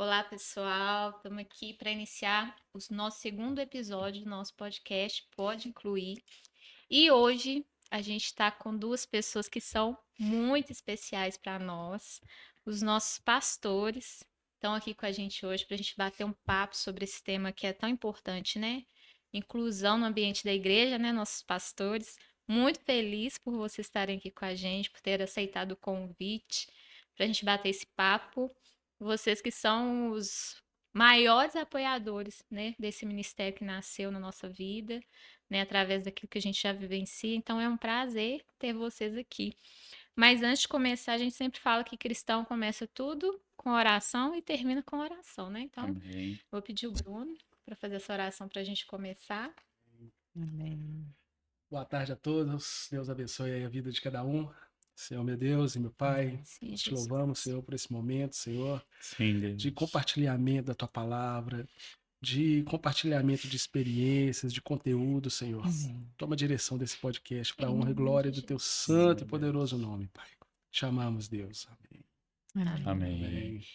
Olá, pessoal. Estamos aqui para iniciar o nosso segundo episódio do nosso podcast Pode Incluir. E hoje a gente está com duas pessoas que são muito especiais para nós. Os nossos pastores estão aqui com a gente hoje para a gente bater um papo sobre esse tema que é tão importante, né? Inclusão no ambiente da igreja, né? Nossos pastores. Muito feliz por vocês estarem aqui com a gente, por ter aceitado o convite para a gente bater esse papo. Vocês que são os maiores apoiadores, né, desse ministério que nasceu na nossa vida, né, através daquilo que a gente já vivencia. Então é um prazer ter vocês aqui. Mas antes de começar, a gente sempre fala que cristão começa tudo com oração e termina com oração, né? Então, Amém. vou pedir o Bruno para fazer essa oração para a gente começar. Amém. Boa tarde a todos. Deus abençoe aí a vida de cada um. Senhor, meu Deus e meu Pai, Sim, nós te Jesus. louvamos, Senhor, por esse momento, Senhor, Sim, de Deus. compartilhamento da Tua palavra, de compartilhamento de experiências, de conteúdo, Senhor. Amém. Toma a direção desse podcast para a Em honra e nome glória de do Teu Jesus. santo e poderoso nome, Pai. Te amamos, Deus. Amém. Amém. Amém.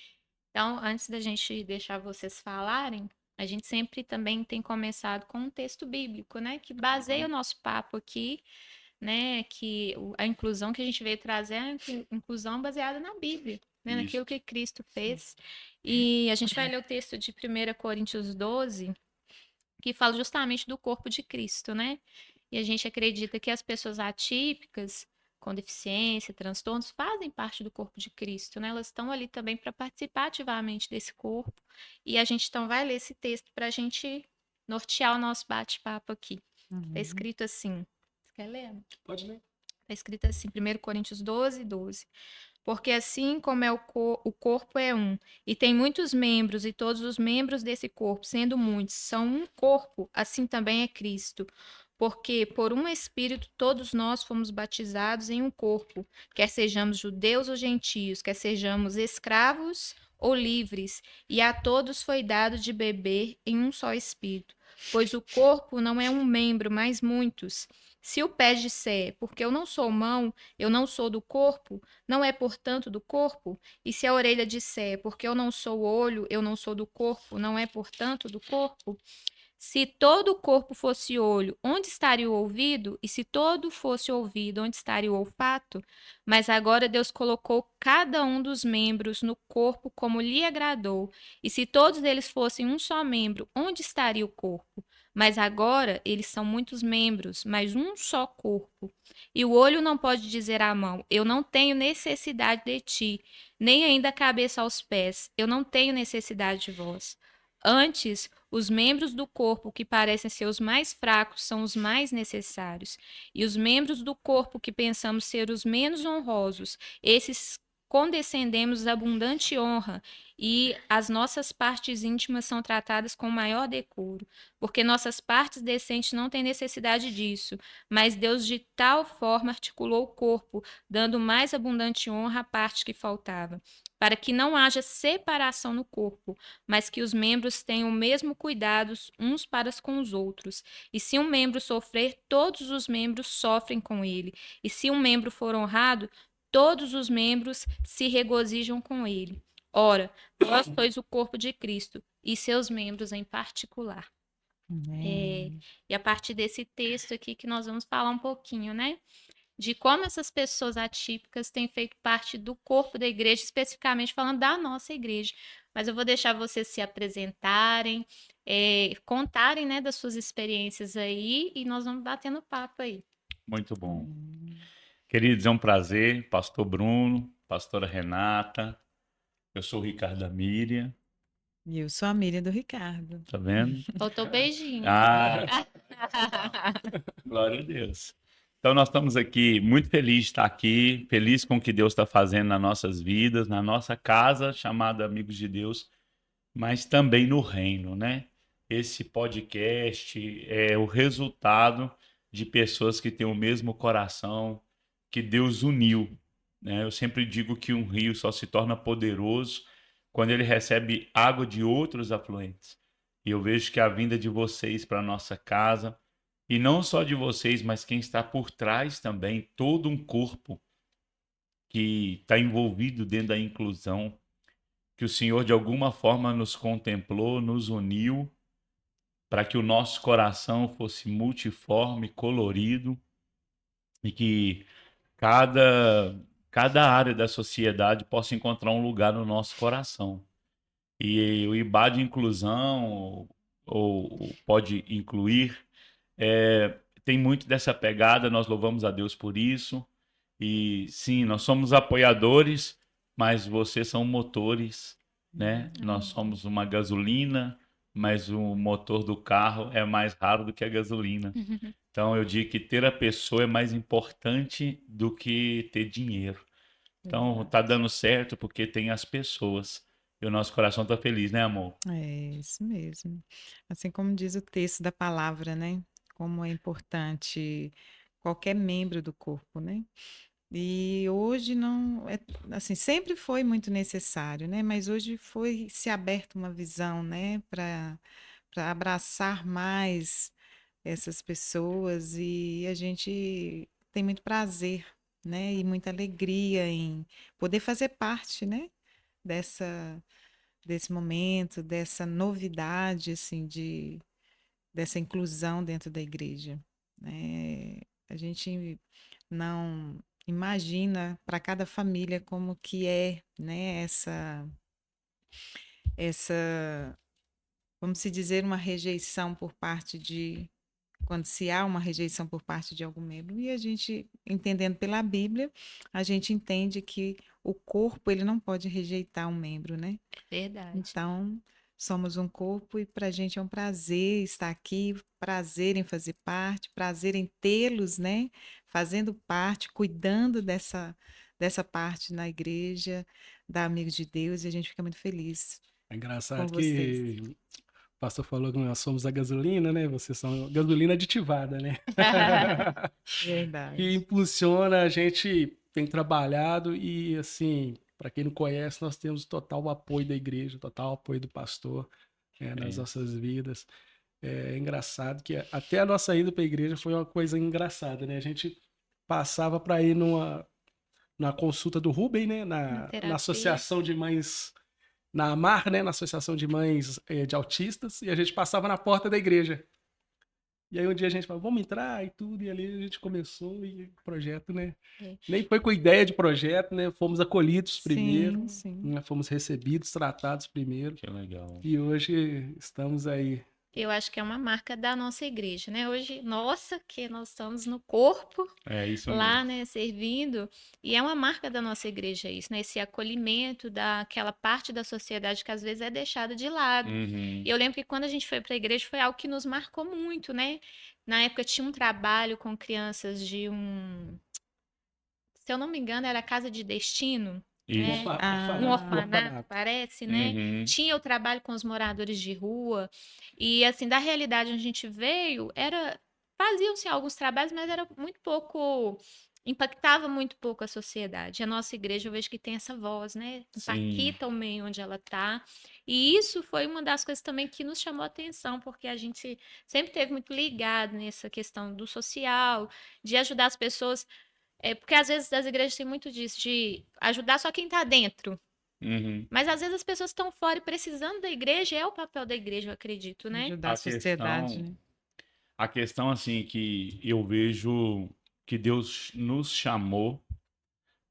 Então, antes da gente deixar vocês falarem, a gente sempre também tem começado com um texto bíblico, né? Que baseia o nosso papo aqui, né? Que a inclusão que a gente veio trazer é a inclusão baseada na Bíblia, né? Isso. Naquilo que Cristo fez. E a gente vai ler o texto de 1 Coríntios 12, que fala justamente do corpo de Cristo, né? E a gente acredita que as pessoas atípicas, com deficiência, transtornos, fazem parte do corpo de Cristo, né? Elas estão ali também para participar ativamente desse corpo. E a gente então vai ler esse texto para a gente nortear o nosso bate-papo aqui. Está escrito assim. Você quer ler? Pode ler. Está escrito assim, 1 Coríntios 12, 12. Porque assim como é o corpo é um, e tem muitos membros, e todos os membros desse corpo, sendo muitos, são um corpo, assim também é Cristo. Porque por um Espírito todos nós fomos batizados em um corpo, quer sejamos judeus ou gentios, quer sejamos escravos ou livres, e a todos foi dado de beber em um só Espírito. Pois o corpo não é um membro, mas muitos. Se o pé disser, porque eu não sou mão, eu não sou do corpo, não é, portanto, do corpo? E se a orelha disser, porque eu não sou olho, eu não sou do corpo, não é, portanto, do corpo? Se todo o corpo fosse olho, onde estaria o ouvido? E se todo fosse ouvido, onde estaria o olfato? Mas agora Deus colocou cada um dos membros no corpo como lhe agradou. E se todos eles fossem um só membro, onde estaria o corpo? Mas agora eles são muitos membros, mas um só corpo. E o olho não pode dizer à mão: eu não tenho necessidade de ti, nem ainda a cabeça aos pés: eu não tenho necessidade de vós. Antes, os membros do corpo que parecem ser os mais fracos são os mais necessários, e os membros do corpo que pensamos ser os menos honrosos, esses condescendemos abundante honra, e as nossas partes íntimas são tratadas com maior decoro, porque nossas partes decentes não têm necessidade disso, mas Deus de tal forma articulou o corpo, dando mais abundante honra à parte que faltava, para que não haja separação no corpo, mas que os membros tenham o mesmo cuidado uns para com os outros. E se um membro sofrer, todos os membros sofrem com ele. E se um membro for honrado, todos os membros se regozijam com ele. Ora, vós sois o corpo de Cristo, e seus membros em particular. Amém. E a partir desse texto aqui que nós vamos falar um pouquinho, né? De como essas pessoas atípicas têm feito parte do corpo da igreja, especificamente falando da nossa igreja. Mas eu vou deixar vocês se apresentarem, contarem, né, das suas experiências aí, e nós vamos batendo papo aí. Muito bom. Queridos, é um prazer. Pastor Bruno, pastora Renata. Eu sou o Ricardo da Miriam. E eu sou a Miriam do Ricardo. Tá vendo? Faltou beijinho. Ah, glória a Deus. Então, nós estamos aqui muito felizes de estar aqui, feliz com o que Deus está fazendo nas nossas vidas, na nossa casa, chamada Amigos de Deus, mas também no reino, né? Esse podcast é o resultado de pessoas que têm o mesmo coração, que Deus uniu, né? Eu sempre digo que um rio só se torna poderoso quando ele recebe água de outros afluentes. E eu vejo que a vinda de vocês para a nossa casa, e não só de vocês, mas quem está por trás também, todo um corpo que está envolvido dentro da inclusão, que o Senhor de alguma forma nos contemplou, nos uniu, para que o nosso coração fosse multiforme, colorido, e que cada área da sociedade possa encontrar um lugar no nosso coração. E o IBA de inclusão, ou pode incluir, tem muito dessa pegada, nós louvamos a Deus por isso. E sim, nós somos apoiadores, mas vocês são motores, né? Nós somos uma gasolina, mas o motor do carro é mais raro do que a gasolina. Então eu digo que ter a pessoa é mais importante do que ter dinheiro. Então tá dando certo porque tem as pessoas. E o nosso coração tá feliz, né, amor? É isso mesmo. Assim como diz o texto da palavra, né? Como é importante qualquer membro do corpo, né? E hoje não é assim, sempre foi muito necessário, né? Mas hoje foi se aberta uma visão, né, para abraçar mais essas pessoas e a gente tem muito prazer, né, e muita alegria em poder fazer parte, né, dessa desse momento, dessa novidade assim dessa inclusão dentro da igreja, né? A gente não imagina para cada família como que é, né, essa, vamos se dizer, uma rejeição por parte de quando se há uma rejeição por parte de algum membro. E a gente, entendendo pela Bíblia, a gente entende que o corpo ele não pode rejeitar um membro, né? Verdade. Então, somos um corpo e para a gente é um prazer estar aqui, prazer em fazer parte, prazer em tê-los, né? Fazendo parte, cuidando dessa parte na igreja, da Amigos de Deus, e a gente fica muito feliz É com engraçado vocês. que o pastor falou que nós somos a gasolina, né? Vocês são gasolina aditivada, né? Que Verdade. impulsiona, a gente tem trabalhado e, assim, para quem não conhece, nós temos total apoio da igreja, total apoio do pastor, nas É. nossas vidas. É engraçado que até a nossa ida para a igreja foi uma coisa engraçada, né? A gente passava para ir na consulta do Rubem, né? Na terapia. associação de mães, na AMAR, né? Na associação de mães de autistas, e a gente passava na porta da igreja. E aí um dia a gente falou, vamos entrar e tudo, e ali a gente começou e o projeto, né? É. Nem foi com ideia de projeto, né? Fomos acolhidos primeiro, Sim. né? Fomos recebidos, tratados primeiro, Que legal. e hoje estamos aí. Eu acho que é uma marca da nossa igreja, né? Hoje, nossa, que nós estamos no corpo É isso lá, mesmo. né, servindo, e é uma marca da nossa igreja isso, né? Esse acolhimento daquela parte da sociedade que às vezes é deixada de lado. Uhum. E eu lembro que quando a gente foi para a igreja foi algo que nos marcou muito, né? Na época tinha um trabalho com crianças de se eu não me engano, era Casa de Destino, né? Isso. Um Ah, orfanato, parece, né? Uhum. Tinha o trabalho com os moradores de rua. E, assim, da realidade onde a gente veio, faziam-se alguns trabalhos, mas era muito pouco, impactava muito pouco a sociedade. A nossa igreja, eu vejo que tem essa voz, né? Sim. Impacta o meio onde ela está. E isso foi uma das coisas também que nos chamou a atenção, porque a gente sempre teve muito ligado nessa questão do social, de ajudar as pessoas. Porque às vezes as igrejas têm muito disso, de ajudar só quem está dentro. Uhum. Mas às vezes as pessoas estão fora e precisando da igreja, é o papel da igreja, eu acredito, né? ajudar a sociedade, né? A questão assim que eu vejo que Deus nos chamou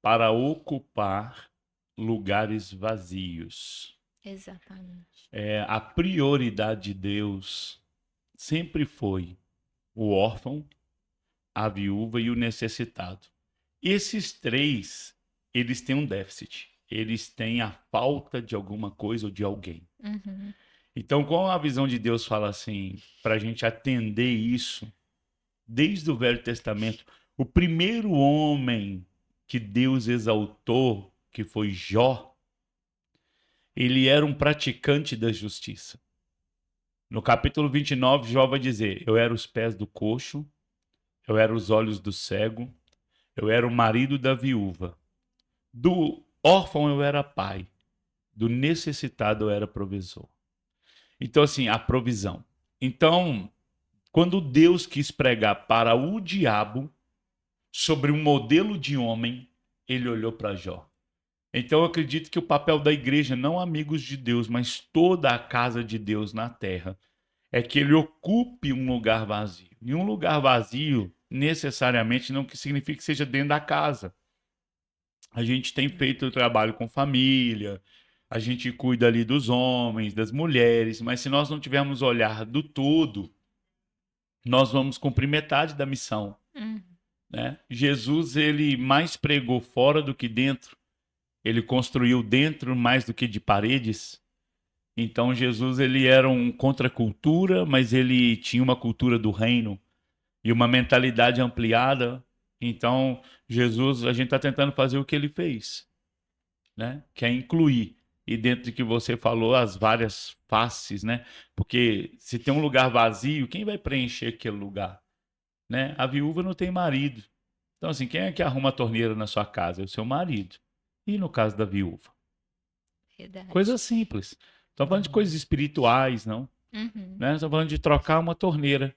para ocupar lugares vazios. Exatamente. A prioridade de Deus sempre foi o órfão, a viúva e o necessitado. Esses três, eles têm um déficit. Eles têm a falta de alguma coisa ou de alguém. Uhum. Então, com a visão de Deus fala assim, para a gente atender isso, desde o Velho Testamento, o primeiro homem que Deus exaltou, que foi Jó, ele era um praticante da justiça. No capítulo 29, Jó vai dizer, eu era os pés do coxo, eu era os olhos do cego, eu era o marido da viúva. Do órfão eu era pai, do necessitado eu era provisor. Então, assim, a provisão. Então, quando Deus quis pregar para o diabo sobre um modelo de homem, ele olhou para Jó. Então eu acredito que o papel da igreja, não amigos de Deus, mas toda a casa de Deus na terra, é que ele ocupe um lugar vazio. E um lugar vazio, necessariamente, não que signifique que seja dentro da casa. A gente tem feito o trabalho com família, a gente cuida ali dos homens, das mulheres, mas se nós não tivermos olhar do todo, nós vamos cumprir metade da missão, Uhum. né? Jesus, ele mais pregou fora do que dentro, ele construiu dentro mais do que de paredes. Então Jesus, ele era um contracultura, mas ele tinha uma cultura do reino e uma mentalidade ampliada. Então Jesus, a gente está tentando fazer o que ele fez, né? Que é incluir. E dentro do que você falou, as várias faces, né? Porque se tem um lugar vazio, quem vai preencher aquele lugar, né? A viúva não tem marido. Então, assim, quem é que arruma a torneira na sua casa? É o seu marido. E no caso da viúva? Verdade. Coisa simples. Estamos falando de coisas espirituais, não? Uhum. Né? Estamos falando de trocar uma torneira.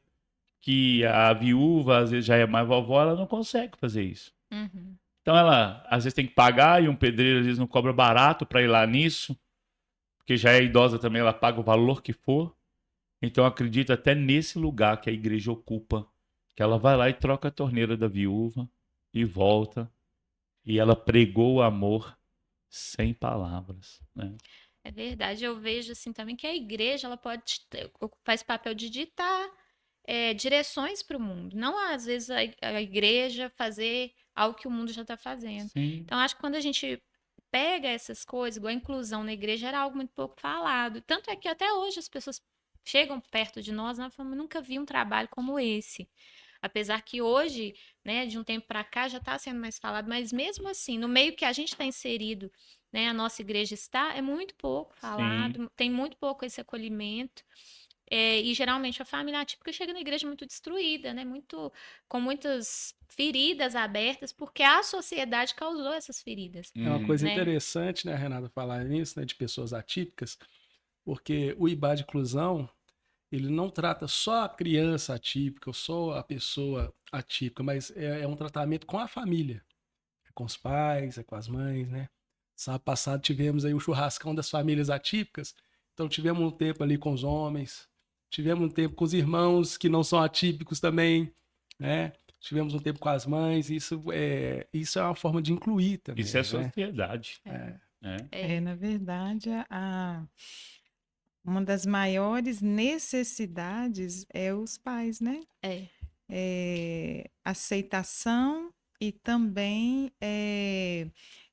Que a viúva, às vezes, já é mais vovó, ela não consegue fazer isso. Uhum. Então, ela, às vezes, tem que pagar e um pedreiro, às vezes, não cobra barato para ir lá nisso. Porque já é idosa também, ela paga o valor que for. Então, eu acredito até nesse lugar que a igreja ocupa, que ela vai lá e troca a torneira da viúva e volta. E ela pregou o amor sem palavras, né? É verdade, eu vejo assim também que a igreja ela pode ocupar esse papel de ditar direções para o mundo, não às vezes a igreja fazer algo que o mundo já está fazendo. Sim. Então, acho que quando a gente pega essas coisas, igual a inclusão na igreja, era algo muito pouco falado. Tanto é que até hoje as pessoas chegam perto de nós, né, e falam, nunca vi um trabalho como esse. Apesar que hoje, né, de um tempo para cá, já está sendo mais falado, mas mesmo assim, no meio que a gente está inserido, né, a nossa igreja está, é muito pouco Sim. falado, tem muito pouco esse acolhimento. E geralmente a família atípica chega na igreja muito destruída, né? Muito, com muitas feridas abertas, porque a sociedade causou essas feridas, É uma coisa né? interessante, né, Renata, falar nisso, né, de pessoas atípicas, porque o IBA de inclusão, ele não trata só a criança atípica ou só a pessoa atípica, mas é um tratamento com a família. É com os pais, é com as mães, né? Sábado passado tivemos aí o churrascão das famílias atípicas, então tivemos um tempo ali com os homens, tivemos um tempo com os irmãos que não são atípicos também, né? Tivemos um tempo com as mães, isso é uma forma de incluir também, Isso é né? sociedade. É. Né? Na verdade, uma das maiores necessidades é os pais, né? Aceitação e também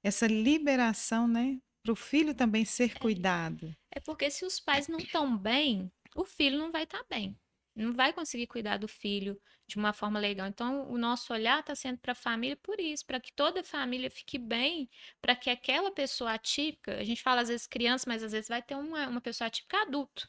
essa liberação, né? Para o filho também ser cuidado. É porque se os pais não estão bem, o filho não vai estar bem. Não vai conseguir cuidar do filho de uma forma legal. Então, o nosso olhar está sendo para a família por isso, para que toda a família fique bem, para que aquela pessoa atípica, a gente fala às vezes criança, mas às vezes vai ter uma pessoa atípica adulto.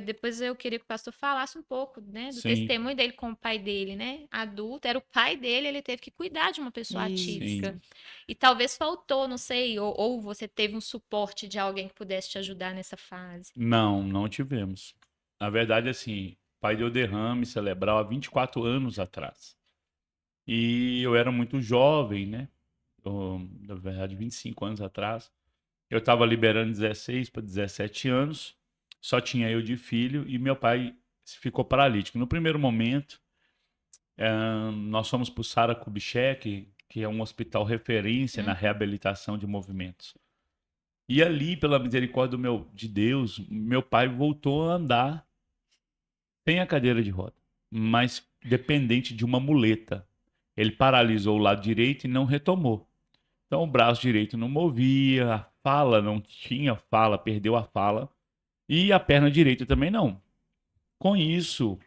Depois eu queria que o pastor falasse um pouco, né, do Sim. testemunho dele com o pai dele, né? Adulto, era o pai dele, ele teve que cuidar de uma pessoa Isso. atípica. Sim. E talvez faltou, não sei, ou você teve um suporte de alguém que pudesse te ajudar nessa fase. Não, não tivemos. Na verdade, assim, o pai deu derrame cerebral há 24 anos atrás. E eu era muito jovem, né? Na verdade, 25 anos atrás. Eu estava liberando 16 para 17 anos. Só tinha eu de filho e meu pai ficou paralítico. No primeiro momento, nós fomos para o Sara Kubitschek, que é um hospital referência na reabilitação de movimentos. E ali, pela misericórdia de Deus, meu pai voltou a andar sem a cadeira de roda, mas dependente de uma muleta. Ele paralisou o lado direito e não retomou. Então o braço direito não movia, a fala não tinha fala, perdeu a fala, e a perna direita também não. Com isso,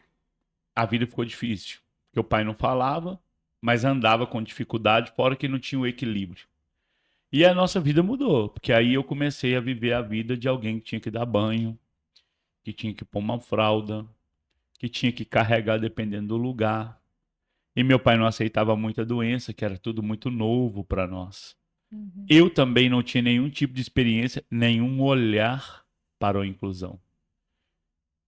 a vida ficou difícil, porque o pai não falava, mas andava com dificuldade, fora que não tinha o equilíbrio. E a nossa vida mudou, porque aí eu comecei a viver a vida de alguém que tinha que dar banho, que tinha que pôr uma fralda, que tinha que carregar dependendo do lugar. E meu pai não aceitava muita doença, que era tudo muito novo para nós. Eu também não tinha nenhum tipo de experiência, nenhum olhar para a inclusão.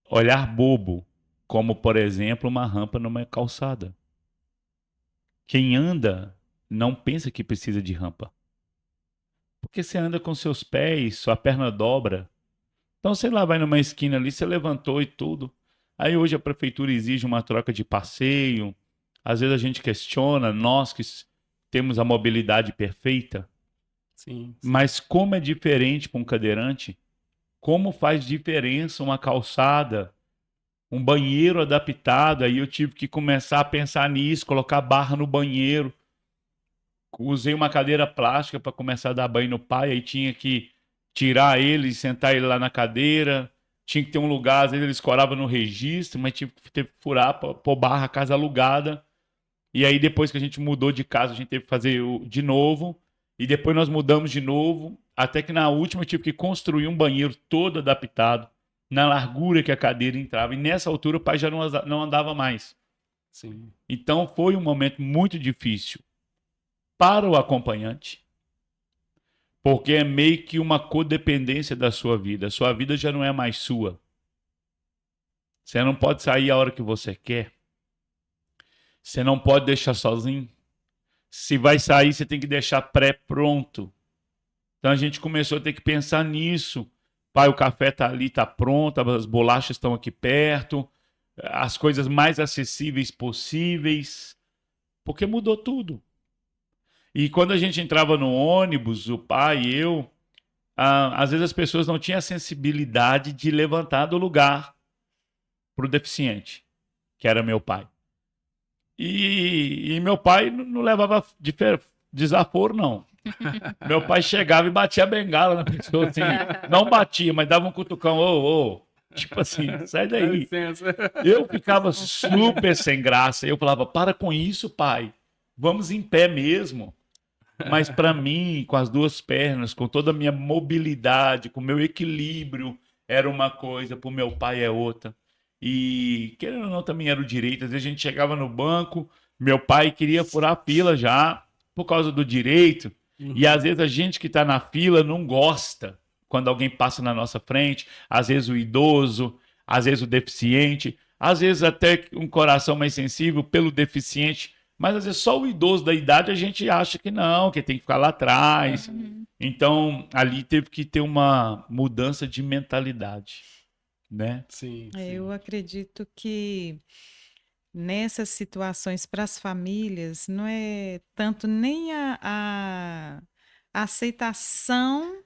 Olhar bobo, como por exemplo uma rampa numa calçada. Quem anda não pensa que precisa de rampa. Porque você anda com seus pés, sua perna dobra. Então, sei lá, vai numa esquina ali, você levantou e tudo. Aí hoje a prefeitura exige uma troca de passeio. Às vezes a gente questiona, nós que temos a mobilidade perfeita, Sim, sim. mas como é diferente para um cadeirante? Como faz diferença uma calçada, um banheiro adaptado? Aí eu tive que começar a pensar nisso, colocar barra no banheiro. Usei uma cadeira plástica para começar a dar banho no pai, aí tinha que tirar ele e sentar ele lá na cadeira. Tinha que ter um lugar, às vezes ele escorava no registro, mas teve que furar para pôr barra, casa alugada. E aí depois que a gente mudou de casa, a gente teve que fazer de novo. E depois nós mudamos de novo, até que na última eu tive que construir um banheiro todo adaptado, na largura que a cadeira entrava. E nessa altura o pai já não andava mais. Sim. Então foi um momento muito difícil para o acompanhante, porque é meio que uma codependência da sua vida. A sua vida já não é mais sua. Você não pode sair a hora que você quer. Você não pode deixar sozinho. Se vai sair, você tem que deixar pré-pronto. Então a gente começou a ter que pensar nisso. Pai, o café está ali, está pronto, as bolachas estão aqui perto, as coisas mais acessíveis possíveis, porque mudou tudo. E quando a gente entrava no ônibus, o pai e eu, às vezes as pessoas não tinham a sensibilidade de levantar do lugar para o deficiente, que era meu pai. E meu pai não levava desaforo, não. Meu pai chegava e batia a bengala na pessoa, assim. Não batia, mas dava um cutucão, ô. Tipo assim, sai Dá daí. licença. Eu ficava super sem graça. Eu falava, para com isso, pai. Vamos em pé mesmo. Mas para mim, com as duas pernas, com toda a minha mobilidade, com o meu equilíbrio, era uma coisa, para o meu pai é outra. E querendo ou não, também era o direito. Às vezes a gente chegava no banco, meu pai queria furar a fila já, por causa do direito. E às vezes a gente que está na fila não gosta quando alguém passa na nossa frente, às vezes o idoso, às vezes o deficiente, às vezes até um coração mais sensível pelo deficiente. Mas às vezes só o idoso da idade a gente acha que não, que tem que ficar lá atrás. Então ali teve que ter uma mudança de mentalidade, né? Sim, Eu sim. acredito que nessas situações para as famílias não é tanto nem a aceitação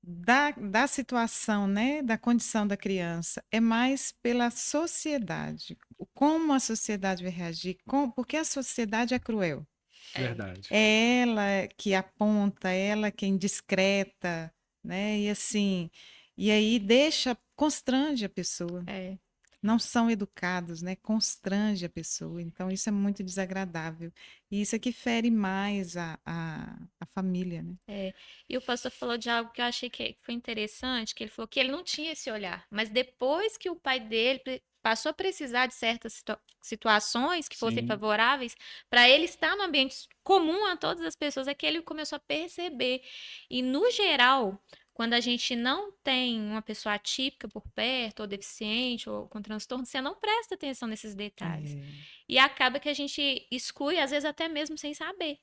da situação, né, da condição da criança, é mais pela sociedade, como a sociedade vai reagir, porque a sociedade é cruel. Verdade. É ela que aponta, é ela que é indiscreta, né? E assim, e aí constrange a pessoa. É. Não são educados, né? Constrange a pessoa. Então, isso é muito desagradável. E isso é que fere mais a família, né? E o pastor falou de algo que eu achei que foi interessante, que ele falou que ele não tinha esse olhar, mas depois que o pai dele passou a precisar de certas situações que fossem Sim. favoráveis, para ele estar no ambiente comum a todas as pessoas, é que ele começou a perceber. E, no geral, quando a gente não tem uma pessoa atípica por perto, ou deficiente, ou com transtorno, você não presta atenção nesses detalhes. É, E acaba que a gente exclui, às vezes até mesmo sem saber,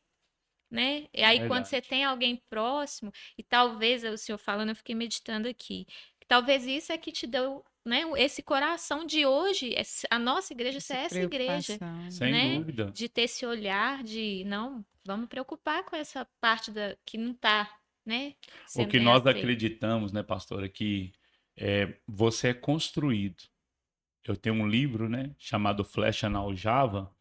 né? E aí, quando você Verdade. tem alguém próximo, e talvez, o senhor falando, eu fiquei meditando aqui, que talvez isso é que te deu, né, esse coração de hoje, a nossa igreja essa ser essa igreja, preocupação. Sem né? dúvida. De ter esse olhar de, não, vamos preocupar com essa parte que não tá, né, O sendo que bem nós aceita. acreditamos, né, pastor, é que você é construído. Eu tenho um livro, né, chamado Flecha na Aljava,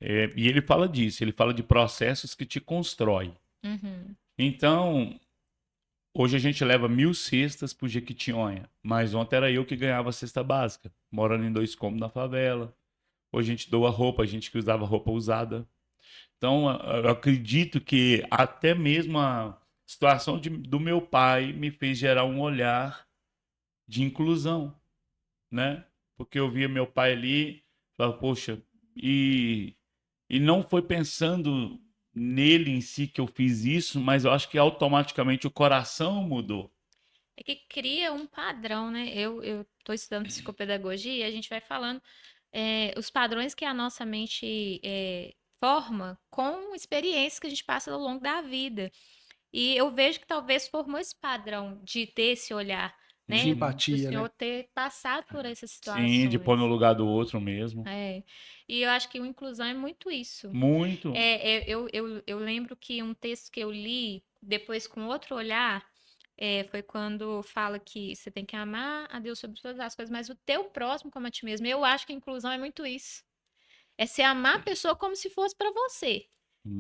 e ele fala disso, ele fala de processos que te constroem. Uhum. Então, hoje a gente leva 1.000 cestas pro Jequitinhonha, mas ontem era eu que ganhava a cesta básica, morando em 2 cômodos na favela. Hoje a gente doa roupa, a gente que usava roupa usada. Então, eu acredito que até mesmo a situação do meu pai me fez gerar um olhar de inclusão, né? Porque eu via meu pai ali, falava, poxa, e, e não foi pensando nele em si que eu fiz isso, mas eu acho que automaticamente o coração mudou. É que cria um padrão, né? Eu tô estudando psicopedagogia e a gente vai falando os padrões que a nossa mente forma com experiências que a gente passa ao longo da vida. E eu vejo que talvez formou esse padrão de ter esse olhar, De né? Do empatia, senhor né? ter passado por essas Sim, de pôr no situações. lugar do outro mesmo. É. E eu acho que o inclusão é muito isso. Muito. Eu lembro que um texto que eu li, depois com outro olhar, foi quando fala que você tem que amar a Deus sobre todas as coisas, mas o teu próximo como a ti mesmo. Eu acho que a inclusão é muito isso. É você amar a pessoa como se fosse para você.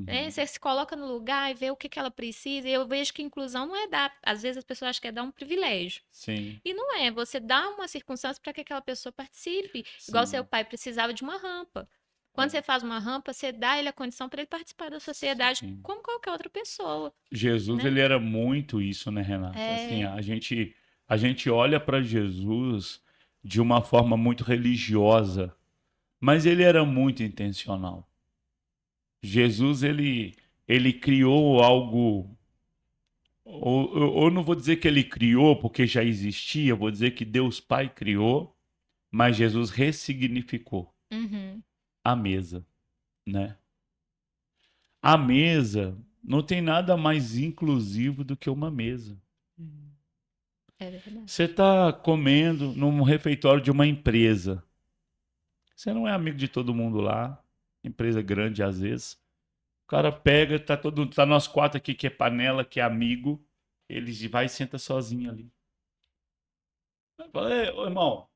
Né? Uhum. Você se coloca no lugar e vê o que que ela precisa. E eu vejo que inclusão não é dar. Às vezes as pessoas acham que é dar um privilégio. Sim, E não é. Você dá uma circunstância para que aquela pessoa participe. Igual seu sim. pai precisava de uma rampa. Quando É, você faz uma rampa, você dá ele a condição para ele participar da sociedade sim. como qualquer outra pessoa, Jesus, né? ele era muito isso, né, Renata? Assim, É, a gente olha para Jesus de uma forma muito religiosa, mas ele era muito intencional. Jesus, ele criou algo, ou não vou dizer que ele criou porque já existia, vou dizer que Deus Pai criou, mas Jesus ressignificou uhum, a mesa, né? A mesa não tem nada mais inclusivo do que uma mesa. é verdade. Você está comendo num refeitório de uma empresa. Você não é amigo de todo mundo lá. Empresa grande às vezes. O cara pega, tá nós quatro aqui que é panela, que é amigo. Ele vai e senta sozinho ali. Fala, ô irmão,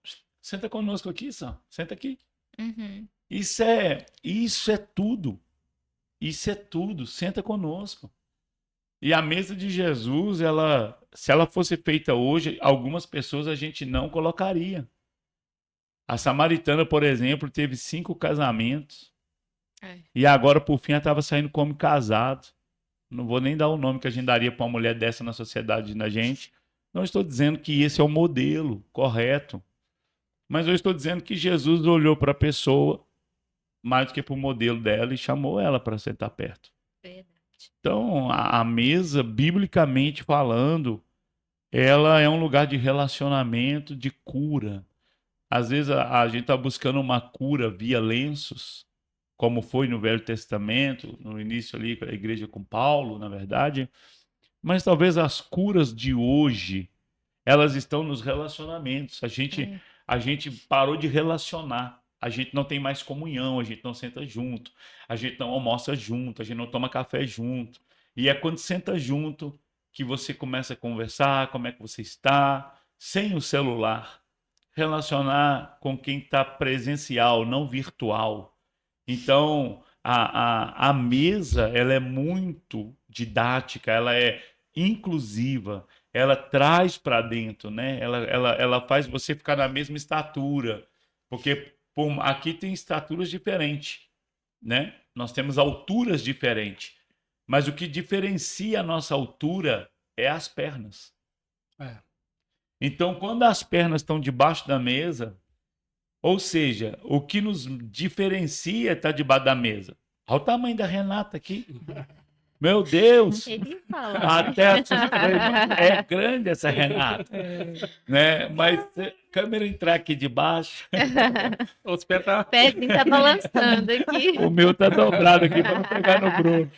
senta conosco aqui, só. Senta aqui. Uhum, Isso é tudo. Isso é tudo. Senta conosco. E a mesa de Jesus, se ela fosse feita hoje, algumas pessoas a gente não colocaria. A samaritana, por exemplo, teve 5 casamentos. é, E agora, por fim, ela estava saindo como casado. Não vou nem dar o nome que a gente daria para uma mulher dessa na sociedade da gente. Não estou dizendo que esse é o modelo correto. Mas eu estou dizendo que Jesus olhou para a pessoa mais do que para o modelo dela e chamou ela para sentar perto. verdade. Então, a mesa, biblicamente falando, ela é um lugar de relacionamento, de cura. Às vezes a gente está buscando uma cura via lenços, como foi no Velho Testamento, no início ali, a igreja com Paulo, na verdade. Mas talvez as curas de hoje, elas estão nos relacionamentos. É, A gente parou de relacionar. A gente não tem mais comunhão, a gente não senta junto, a gente não almoça junto, a gente não toma café junto. E é quando senta junto que você começa a conversar, como é que você está, sem o celular. Relacionar com quem está presencial, não virtual. Então, a mesa, ela é muito didática, ela é inclusiva, ela traz para dentro, né? Ela faz você ficar na mesma estatura, porque aqui tem estaturas diferentes, né? Nós temos alturas diferentes, mas o que diferencia a nossa altura é as pernas. É. Então, quando as pernas estão debaixo da mesa, ou seja, o que nos diferencia está debaixo da mesa. Olha o tamanho da Renata aqui. Meu Deus! ele fala, né? Até é grande essa Renata, né? Mas se a câmera entrar aqui de baixo, Os pés tá... O pezinho tá balançando aqui. o meu tá dobrado aqui para não pegar no Bruno.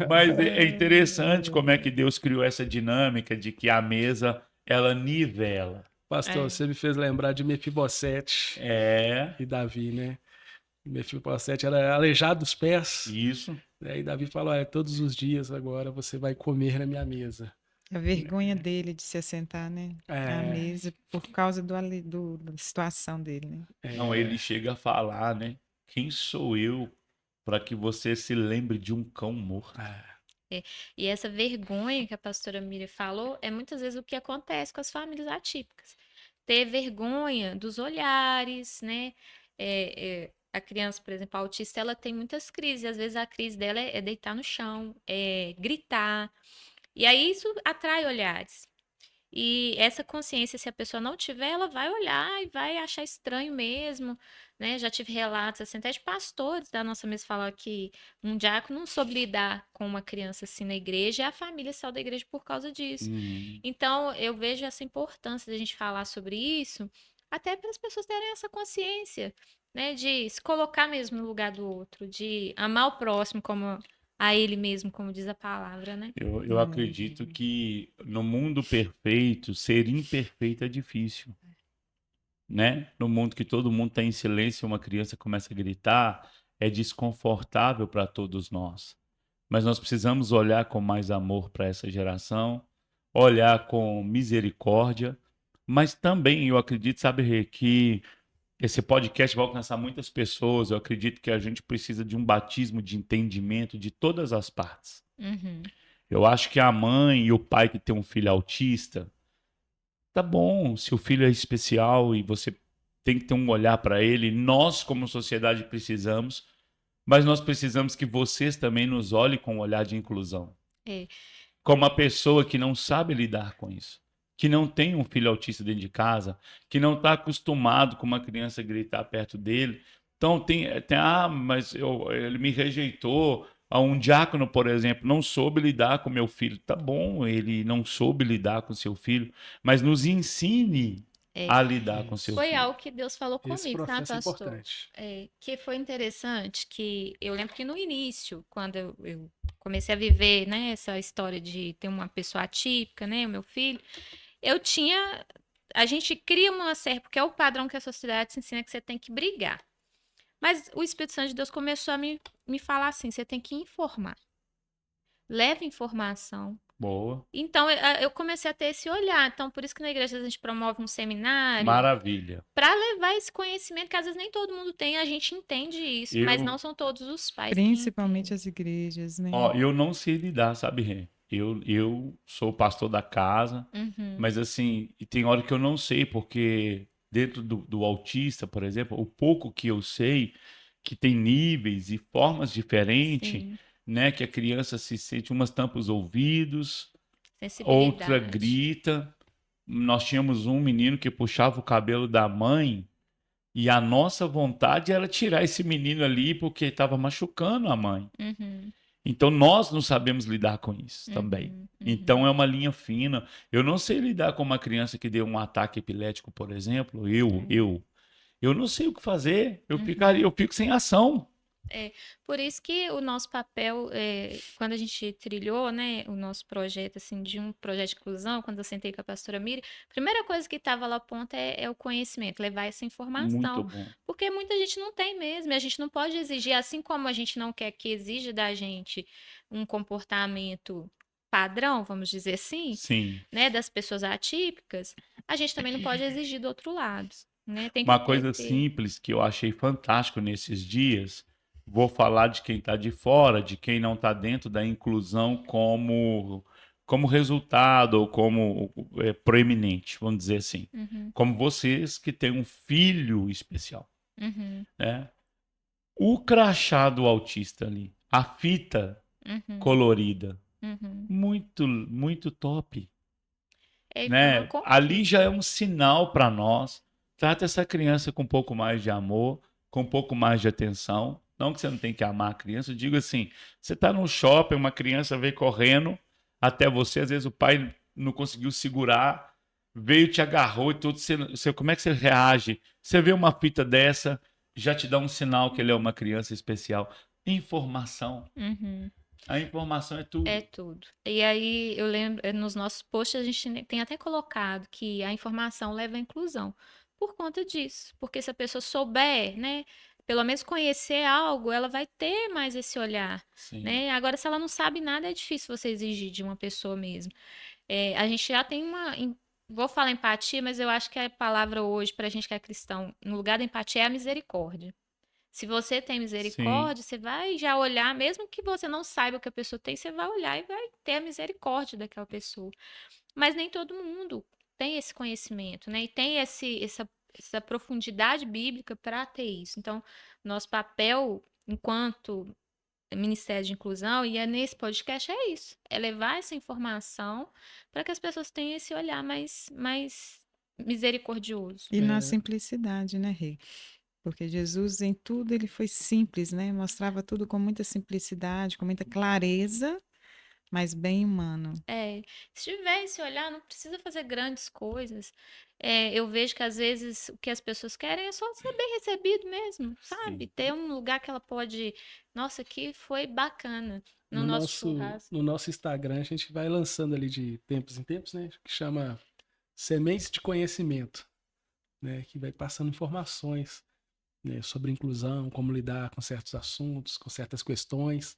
Mas é interessante como é que Deus criou essa dinâmica de que a mesa ela nivela. Pastor, É. você me fez lembrar de Mefibosete É e Davi, né? Mefibosete era aleijado dos pés. isso. E Davi falou: olha, todos os dias agora você vai comer na minha mesa. A vergonha dele de se assentar, né? À É, mesa por causa da situação dele, né? Não, ele chega a falar, né? Quem sou eu para que você se lembre de um cão morto? E essa vergonha que a pastora Miriam falou é muitas vezes o que acontece com as famílias atípicas. Ter vergonha dos olhares, né? A criança, por exemplo, autista, ela tem muitas crises. Às vezes a crise dela é deitar no chão, é gritar. E aí isso atrai olhares. E essa consciência, se a pessoa não tiver, ela vai olhar e vai achar estranho mesmo, né? Já tive relatos, assim, até de pastores da nossa mesa falar que um diácono não soube lidar com uma criança assim na igreja e a família saiu da igreja por causa disso. Hum, Então, eu vejo essa importância da gente falar sobre isso, até para as pessoas terem essa consciência, né? De se colocar mesmo no lugar do outro, de amar o próximo como a ele mesmo, como diz a palavra, né? Eu acredito que no mundo perfeito, ser imperfeito é difícil, né? No mundo que todo mundo está em silêncio e uma criança começa a gritar, é desconfortável para todos nós. Mas nós precisamos olhar com mais amor para essa geração, olhar com misericórdia, mas também eu acredito, sabe, Rê, que esse podcast vai alcançar muitas pessoas. Eu acredito que a gente precisa de um batismo de entendimento de todas as partes. Uhum. Eu acho que a mãe e o pai que tem um filho autista, tá bom, se o filho é especial e você tem que ter um olhar para ele, nós como sociedade precisamos, mas nós precisamos que vocês também nos olhem com um olhar de inclusão. É. Como uma pessoa que não sabe lidar com isso, que não tem um filho autista dentro de casa, que não está acostumado com uma criança gritar perto dele. Então mas ele me rejeitou. Um diácono, por exemplo, não soube lidar com meu filho. Tá bom, ele não soube lidar com seu filho, mas nos ensine a lidar com seu Foi filho. algo que Deus falou Esse comigo, tá, processo é pastor? importante. Que foi interessante, que eu lembro que no início, quando eu comecei a viver, né, essa história de ter uma pessoa atípica, né, o meu filho, a gente cria uma certa, porque é o padrão que a sociedade se ensina que você tem que brigar. Mas o Espírito Santo de Deus começou a me falar assim, você tem que informar. Leva informação. Boa. Então, eu comecei a ter esse olhar. Então, por isso que na igreja a gente promove um seminário. Maravilha. Para levar esse conhecimento, que às vezes nem todo mundo tem, a gente entende isso, mas não são todos os pais que Principalmente entendem. as igrejas, né? Ó, eu não sei lidar, sabe, Rê? Eu sou pastor da casa, Uhum, mas assim, e tem hora que eu não sei, porque dentro do autista, por exemplo, o pouco que eu sei, que tem níveis e formas diferentes, sim, né? Que a criança se sente, umas tampa os ouvidos, outra sensibilidade. grita. Nós tínhamos um menino que puxava o cabelo da mãe, e a nossa vontade era tirar esse menino ali porque estava machucando a mãe. Uhum, Então nós não sabemos lidar com isso também. uhum, Então é uma linha fina. Eu não sei lidar com uma criança que deu um ataque epilético, por exemplo. Eu não sei o que fazer. Eu fico sem ação. Por isso que o nosso papel, quando a gente trilhou, né, o nosso projeto, assim, de um projeto de inclusão, quando eu sentei com a pastora Miri, a primeira coisa que estava lá à ponta é o conhecimento, levar essa Muito informação. bom. Porque muita gente não tem mesmo, e a gente não pode exigir, assim como a gente não quer que exija da gente um comportamento padrão, vamos dizer assim, Sim. né, das pessoas atípicas, a gente também não pode exigir do outro lado, né? Tem que Uma ter coisa esse... simples que eu achei fantástico nesses dias. Vou falar de quem está de fora, de quem não está dentro da inclusão como resultado ou como proeminente, vamos dizer assim. Uhum, Como vocês que têm um filho especial, uhum, né? O crachá do autista ali, a fita uhum, colorida, uhum. muito, muito top, Foi uma né? Ali já conquista. é um sinal para nós. Trata essa criança com um pouco mais de amor, com um pouco mais de atenção. Não que você não tem que amar a criança, eu digo assim, você está no shopping, uma criança veio correndo até você, às vezes o pai não conseguiu segurar, veio, te agarrou e tudo, como é que você reage? Você vê uma fita dessa, já te dá um sinal que ele é uma criança especial. Informação. Uhum. A informação é É tudo. tudo. E aí eu lembro, nos nossos posts a gente tem até colocado que a informação leva à inclusão. Por conta disso. Porque se a pessoa souber, né, pelo menos conhecer algo, ela vai ter mais esse olhar, Sim. né? Agora, se ela não sabe nada, é difícil você exigir de uma pessoa mesmo. A gente já tem vou falar empatia, mas eu acho que a palavra hoje, para a gente que é cristão, no lugar da empatia, é a misericórdia. Se você tem Sim. misericórdia, você vai já olhar, mesmo que você não saiba o que a pessoa tem, você vai olhar e vai ter a misericórdia daquela pessoa. Mas nem todo mundo tem esse conhecimento, né? E tem essa profundidade bíblica para ter isso. Então, nosso papel enquanto Ministério de Inclusão, e é nesse podcast, é isso. É levar essa informação para que as pessoas tenham esse olhar mais misericordioso. E na simplicidade, né, Rei? Porque Jesus, em tudo, ele foi simples, né? Mostrava tudo com muita simplicidade, com muita clareza, mas bem humano. Se tiver esse olhar, não precisa fazer grandes coisas. Eu vejo que às vezes o que as pessoas querem é só ser bem recebido mesmo, sabe? Sim. Ter um lugar que ela pode. Nossa, aqui foi bacana no No nosso nosso, churrasco. no nosso Instagram, a gente vai lançando ali de tempos em tempos, né? Que chama Sementes de Conhecimento, né? Que vai passando informações, né, sobre inclusão, como lidar com certos assuntos, com certas questões,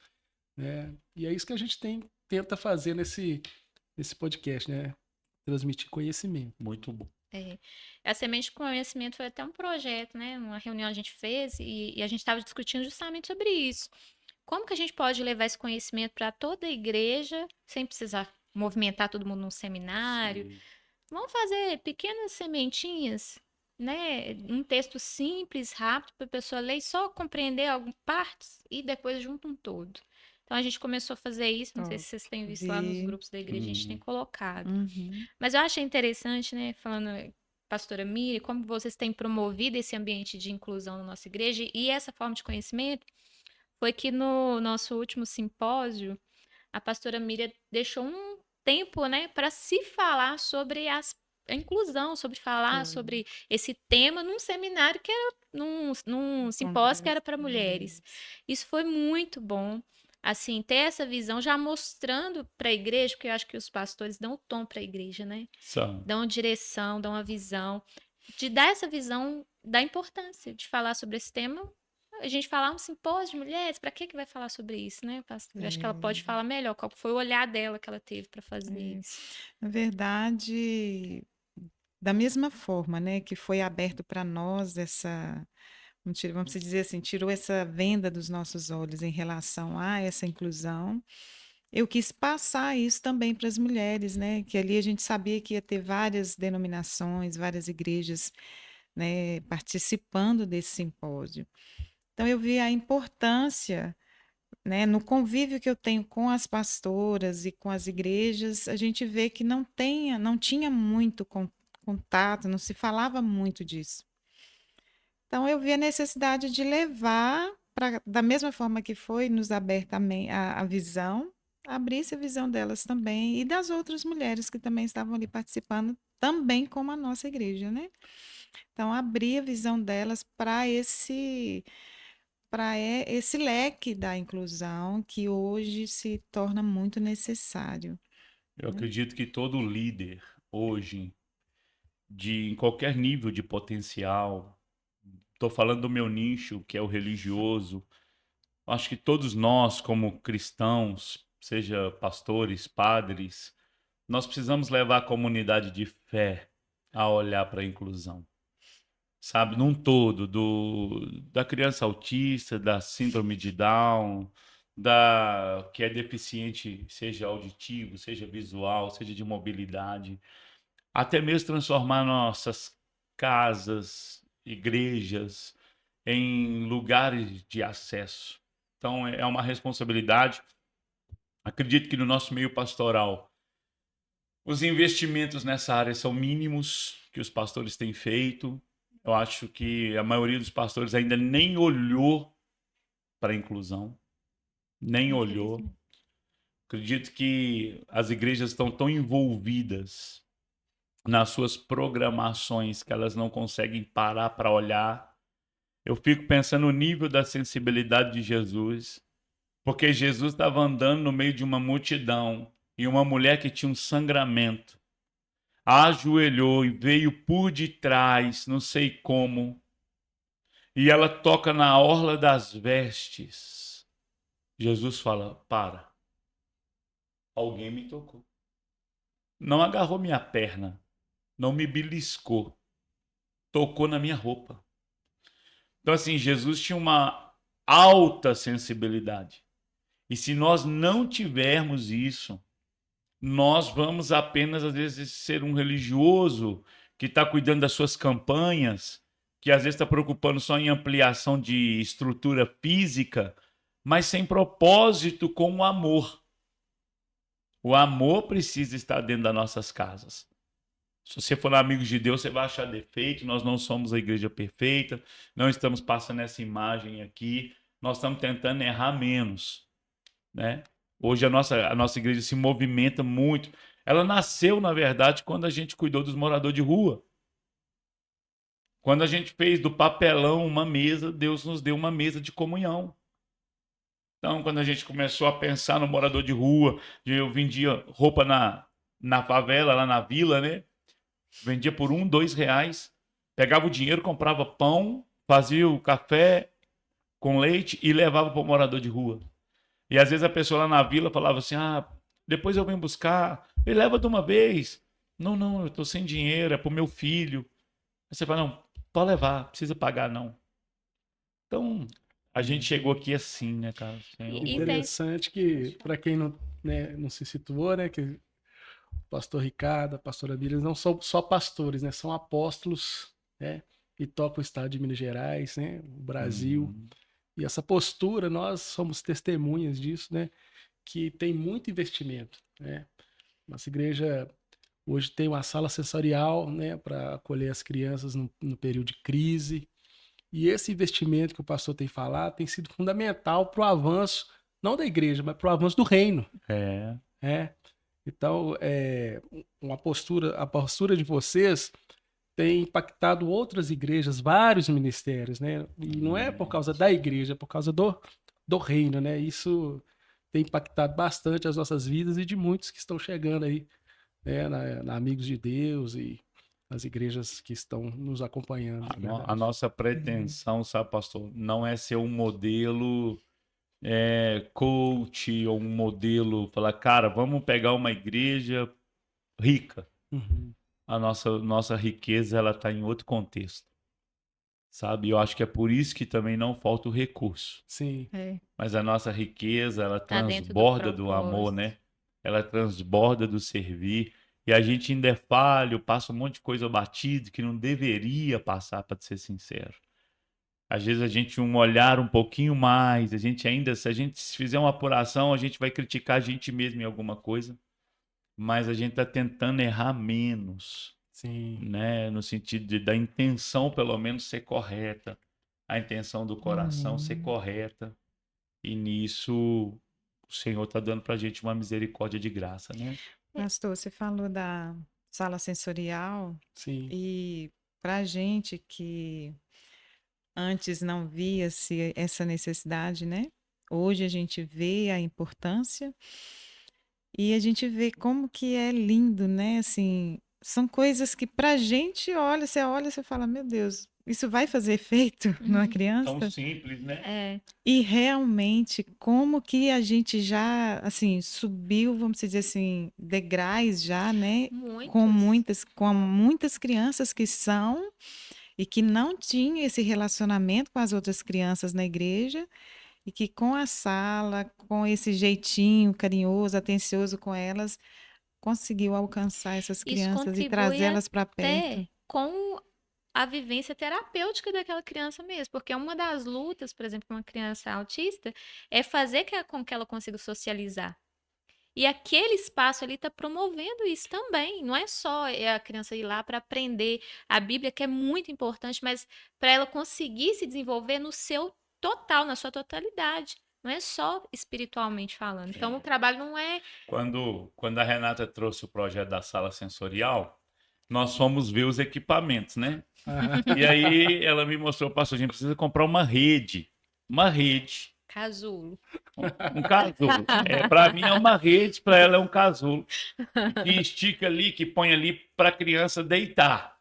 né? E é isso que a gente tenta fazer nesse podcast, né? Transmitir conhecimento. Muito bom. A Semente de Conhecimento foi até um projeto, né? Uma reunião a gente fez e a gente estava discutindo justamente sobre isso. Como que a gente pode levar esse conhecimento para toda a igreja sem precisar movimentar todo mundo num seminário? Sim. Vamos fazer pequenas sementinhas, né? Um texto simples, rápido, para a pessoa ler e só compreender algumas partes e depois junta um todo. Então a gente começou a fazer isso, não sei Top. se vocês têm visto lá nos Vi. grupos da igreja, a gente tem colocado. Uhum. Mas eu achei interessante, né, falando, pastora Miri, como vocês têm promovido esse ambiente de inclusão na nossa igreja e essa forma de conhecimento, foi que no nosso último simpósio, a pastora Miriam deixou um tempo, né, para se falar sobre a inclusão, sobre falar sobre esse tema num seminário que era num simpósio que era para mulheres. Isso foi muito bom. Assim, ter essa visão já mostrando para a igreja, porque eu acho que os pastores dão o tom para a igreja, né? São. Dão direção, dão uma visão, de dar essa visão da importância de falar sobre esse tema. A gente falar um simpósio de mulheres, para que vai falar sobre isso, né, pastor? Eu acho que ela pode falar melhor qual foi o olhar dela que ela teve para fazer isso. Na verdade, da mesma forma, né, que foi aberto para nós vamos dizer assim, tirou essa venda dos nossos olhos em relação a essa inclusão. Eu quis passar isso também para as mulheres, né, que ali a gente sabia que ia ter várias denominações, várias igrejas, né, participando desse simpósio. Então eu vi a importância, né, no convívio que eu tenho com as pastoras e com as igrejas, a gente vê que não tinha muito contato, não se falava muito disso. Então eu vi a necessidade de levar da mesma forma que foi nos aberta a visão, abrisse a visão delas também e das outras mulheres que também estavam ali participando, também como a nossa igreja, né? Então abrir a visão delas para esse leque da inclusão que hoje se torna muito necessário. Eu acredito que todo líder hoje, em qualquer nível de potencial, estou falando do meu nicho, que é o religioso, acho que todos nós, como cristãos, seja pastores, padres, nós precisamos levar a comunidade de fé a olhar para a inclusão. Sabe, num todo, da criança autista, da síndrome de Down, da que é deficiente, seja auditivo, seja visual, seja de mobilidade, até mesmo transformar nossas casas, igrejas, em lugares de acesso. Então, é uma responsabilidade. Acredito que no nosso meio pastoral, os investimentos nessa área são mínimos que os pastores têm feito. Eu acho que a maioria dos pastores ainda nem olhou para a inclusão, nem olhou. Infelizmente. Acredito que as igrejas estão tão envolvidas nas suas programações que elas não conseguem parar para olhar. Eu fico pensando no nível da sensibilidade de Jesus, porque Jesus estava andando no meio de uma multidão e uma mulher que tinha um sangramento ajoelhou e veio por detrás, não sei como, e ela toca na orla das vestes. Jesus fala: para. Alguém me tocou. Não agarrou minha perna, não me beliscou, tocou na minha roupa. Então, assim, Jesus tinha uma alta sensibilidade. E se nós não tivermos isso, nós vamos apenas, às vezes, ser um religioso que está cuidando das suas campanhas, que às vezes está preocupando só em ampliação de estrutura física, mas sem propósito com o amor. O amor precisa estar dentro das nossas casas. Se você for Amigos de Deus, você vai achar defeito. Nós não somos a igreja perfeita, não estamos passando essa imagem aqui. Nós estamos tentando errar menos, né? Hoje a nossa igreja se movimenta muito. Ela nasceu, na verdade, quando a gente cuidou dos moradores de rua. Quando a gente fez do papelão uma mesa, Deus nos deu uma mesa de comunhão. Então, quando a gente começou a pensar no morador de rua, eu vendia roupa na favela, lá na vila, né? Vendia por R$ 1, R$ 2. Pegava o dinheiro, comprava pão, fazia o café com leite e levava para o morador de rua. E às vezes a pessoa lá na vila falava assim, depois eu venho buscar. Ele leva de uma vez. Não, eu estou sem dinheiro, é para o meu filho. Aí você fala, não, pode levar, não precisa pagar não. Então, a gente chegou aqui assim, né, cara? Interessante que, para quem não, né, não se situou, né, que o pastor Ricardo, a pastora Bíblia, não são só pastores, né, são apóstolos, né, e tocam o estado de Minas Gerais, né, o Brasil. E essa postura, nós somos testemunhas disso, né, que tem muito investimento, né. Nossa igreja hoje tem uma sala sensorial, né, para acolher as crianças no período de crise. E esse investimento que o pastor tem falado tem sido fundamental para o avanço, não da igreja, mas para o avanço do reino. Então, a postura de vocês tem impactado outras igrejas, vários ministérios, né? E não é por causa da igreja, é por causa do reino, né? Isso tem impactado bastante as nossas vidas e de muitos que estão chegando aí, né? Na Amigos de Deus e as igrejas que estão nos acompanhando. A nossa pretensão, sabe, pastor, não é ser um modelo coach ou um modelo, falar, cara, vamos pegar uma igreja rica. A nossa riqueza, ela está em outro contexto, sabe? Eu acho que é por isso que também não falta o recurso. Sim. Mas a nossa riqueza, ela transborda do amor, né? Ela transborda do servir. E a gente ainda é falho, passa um monte de coisa batido que não deveria passar, para ser sincero. Às vezes a gente olhar um pouquinho mais, a gente ainda, se a gente fizer uma apuração, a gente vai criticar a gente mesmo em alguma coisa, mas a gente está tentando errar menos. Sim. Né? No sentido da intenção, pelo menos, ser correta. A intenção do coração ser correta. E nisso, o Senhor está dando para a gente uma misericórdia de graça, né? Pastor, você falou da sala sensorial. Sim. E para a gente que antes não via-se essa necessidade, né? Hoje a gente vê a importância e a gente vê como que é lindo, né? Assim, são coisas que para a gente olha, você fala, meu Deus, isso vai fazer efeito numa criança? Tão simples, né? E realmente, como que a gente já, assim, subiu, vamos dizer assim, degraus já, né? Com muitas crianças que são e que não tinham esse relacionamento com as outras crianças na igreja e que com a sala, com esse jeitinho carinhoso, atencioso com elas, conseguiu alcançar essas crianças e trazê-las para perto. Com a vivência terapêutica daquela criança mesmo, porque uma das lutas, por exemplo, com uma criança autista, é fazer com que ela consiga socializar. E aquele espaço ali está promovendo isso também. Não é só a criança ir lá para aprender a Bíblia, que é muito importante, mas para ela conseguir se desenvolver no seu total, na sua totalidade. Não é só espiritualmente falando. Então, o trabalho não é... Quando a Renata trouxe o projeto da sala sensorial, nós fomos ver os equipamentos, né? E aí ela me mostrou, pastor, a gente precisa comprar uma rede. Uma rede. Casulo. Um casulo. Para mim é uma rede, para ela é um casulo. Que estica ali, que põe ali para a criança deitar.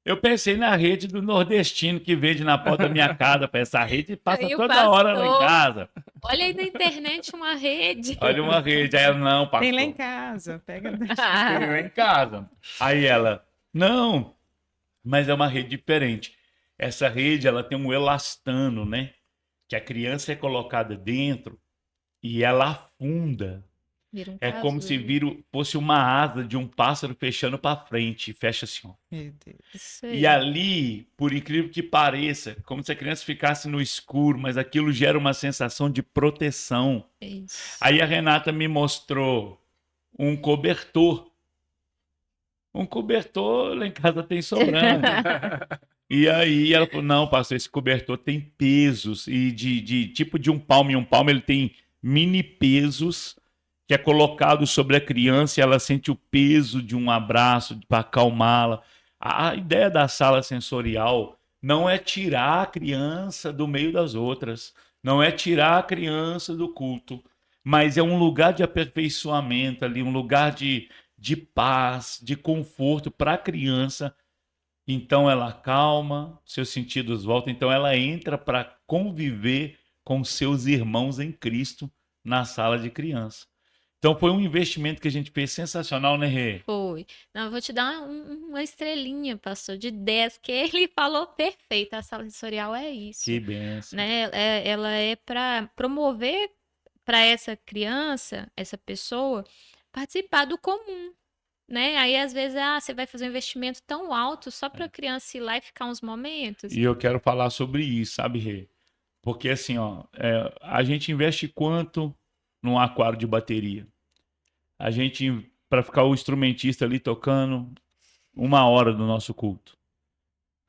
Eu pensei na rede do nordestino que vende na porta da minha casa. Para essa rede passa Aí o toda hora lá em casa. Olha aí na internet uma rede. Olha uma rede. Aí ela, não, pastor. Tem lá em casa. Pega. Tem lá em casa. Aí ela, não, mas é uma rede diferente. Essa rede, ela tem um elastano, né? Que a criança é colocada dentro e ela afunda. É como se fosse uma asa de um pássaro fechando para frente. Fecha assim, ó. Meu Deus. E ali, por incrível que pareça, como se a criança ficasse no escuro, mas aquilo gera uma sensação de proteção. Isso. Aí a Renata me mostrou um cobertor. Um cobertor lá em casa tem sobrando. E aí ela falou, não, pastor, esse cobertor tem pesos. E de tipo de um palmo em um palmo, ele tem mini pesos que é colocado sobre a criança e ela sente o peso de um abraço para acalmá-la. A ideia da sala sensorial não é tirar a criança do meio das outras, não é tirar a criança do culto, mas é um lugar de aperfeiçoamento ali, um lugar de paz, de conforto para a criança. Então ela acalma, seus sentidos voltam, então ela entra para conviver com seus irmãos em Cristo na sala de criança. Então foi um investimento que a gente fez sensacional, né, Rê? Foi. Não, eu vou te dar uma estrelinha, pastor, de 10, que ele falou perfeito. A sala sensorial é isso, Que benção. né? Ela é para promover para essa criança, essa pessoa, participar do comum, né? Aí às vezes você vai fazer um investimento tão alto só para a criança ir lá e ficar uns momentos. E eu quero falar sobre isso, sabe, Rê? Porque assim, ó, a gente investe quanto num aquário de bateria? A gente, para ficar o instrumentista ali tocando 1 hora do nosso culto.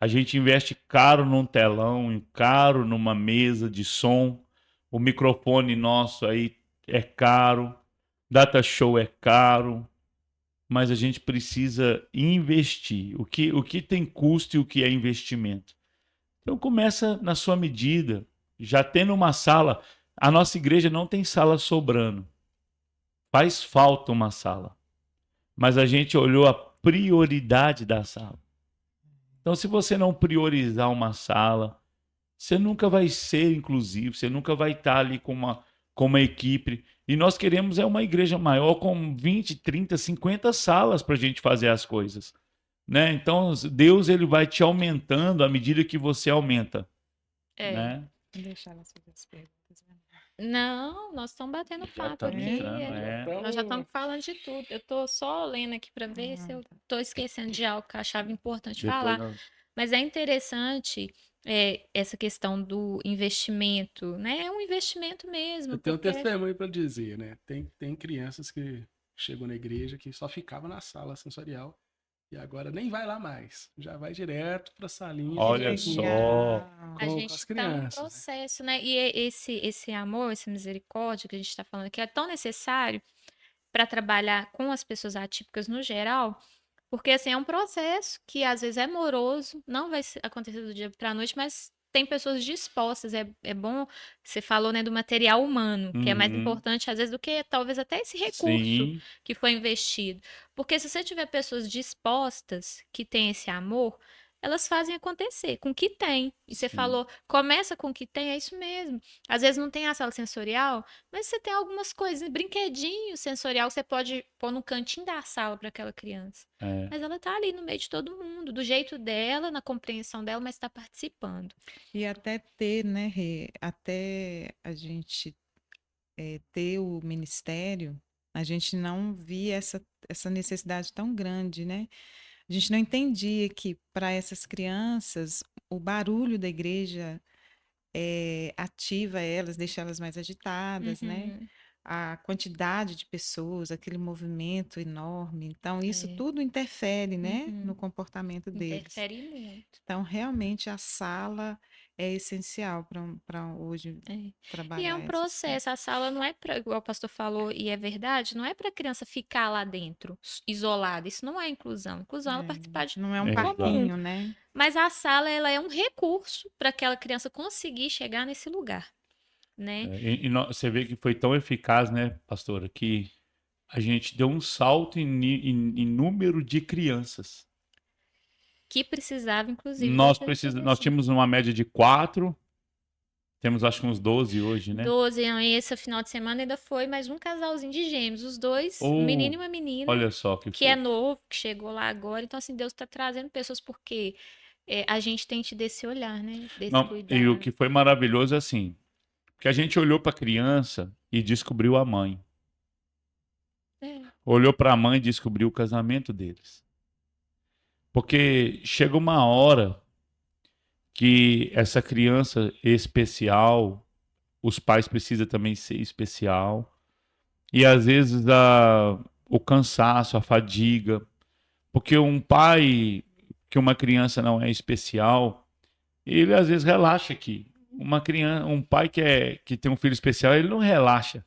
A gente investe caro num telão, caro numa mesa de som. O microfone nosso aí é caro. Data show é caro. Mas a gente precisa investir. O que tem custo e o que é investimento. Então começa na sua medida. Já tendo uma sala. A nossa igreja não tem sala sobrando. Faz falta uma sala. Mas a gente olhou a prioridade da sala. Então, se você não priorizar uma sala, você nunca vai ser inclusivo, você nunca vai estar ali com uma equipe. E nós queremos uma igreja maior com 20, 30, 50 salas para a gente fazer as coisas. Né? Então, Deus ele vai te aumentando à medida que você aumenta. É. Né? Deixar elas fazer as perguntas. Não, nós estamos batendo papo tá aqui. entrando, Nós já estamos falando de tudo. Eu tô só lendo aqui para ver se eu tô esquecendo de algo que eu achava importante falar. Mas é interessante essa questão do investimento, né? É um investimento mesmo. Eu tenho um porque- testemunho para dizer, né? Tem crianças que chegam na igreja que só ficavam na sala sensorial e agora nem vai lá mais. Já vai direto para a salinha. Olha com- só. A com gente as está num crianças, né? processo, né? E esse amor, essa misericórdia que a gente está falando aqui é tão necessário para trabalhar com as pessoas atípicas no geral, porque assim é um processo que às vezes é moroso, não vai acontecer do dia para a noite, mas tem pessoas dispostas. É bom, você falou, né, do material humano, que é mais Uhum. importante às vezes do que talvez até esse recurso Sim. que foi investido. Porque se você tiver pessoas dispostas que têm esse amor, elas fazem acontecer com o que tem. E você Sim. falou, começa com o que tem, é isso mesmo. Às vezes não tem a sala sensorial, mas você tem algumas coisas, brinquedinho sensorial que você pode pôr no cantinho da sala para aquela criança. É. Mas ela tá ali no meio de todo mundo, do jeito dela, na compreensão dela, mas está participando. E até ter, né, Rê, até a gente ter o ministério, a gente não via essa necessidade tão grande, né? A gente não entendia que para essas crianças o barulho da igreja ativa elas, deixa elas mais agitadas, né? Uhum. A quantidade de pessoas, aquele movimento enorme. Então, isso É. tudo interfere, né, Uhum. no comportamento deles. Interfere muito. Então, realmente, a sala é essencial para hoje É. trabalhar E é um essas processo, a sala não é para, igual o pastor falou, e é verdade, não é para a criança ficar lá dentro, isolada. Isso não é inclusão. Inclusão é ela participar de não é um Exato. parquinho, né? Mas a sala, ela é um recurso para aquela criança conseguir chegar nesse lugar, né? Você vê que foi tão eficaz, né, pastora, que a gente deu um salto em número de crianças. Que precisava, inclusive, Nós desse nós tínhamos uma média de 4, temos acho que uns 12 hoje, né? 12, e esse final de semana ainda foi mais um casalzinho de gêmeos, os dois, Oh, um menino e uma menina, Olha só que é novo, que chegou lá agora. Então, assim, Deus está trazendo pessoas porque a gente tem tido esse olhar, né? Desse Não, cuidado. e o que foi maravilhoso é assim, que a gente olhou para a criança e descobriu a mãe. É. Olhou para a mãe e descobriu o casamento deles. Porque chega uma hora que essa criança especial, os pais precisam também ser especial. E às vezes o cansaço, a fadiga. Porque um pai que uma criança não é especial, ele às vezes relaxa aqui. Um pai que tem um filho especial, ele não relaxa.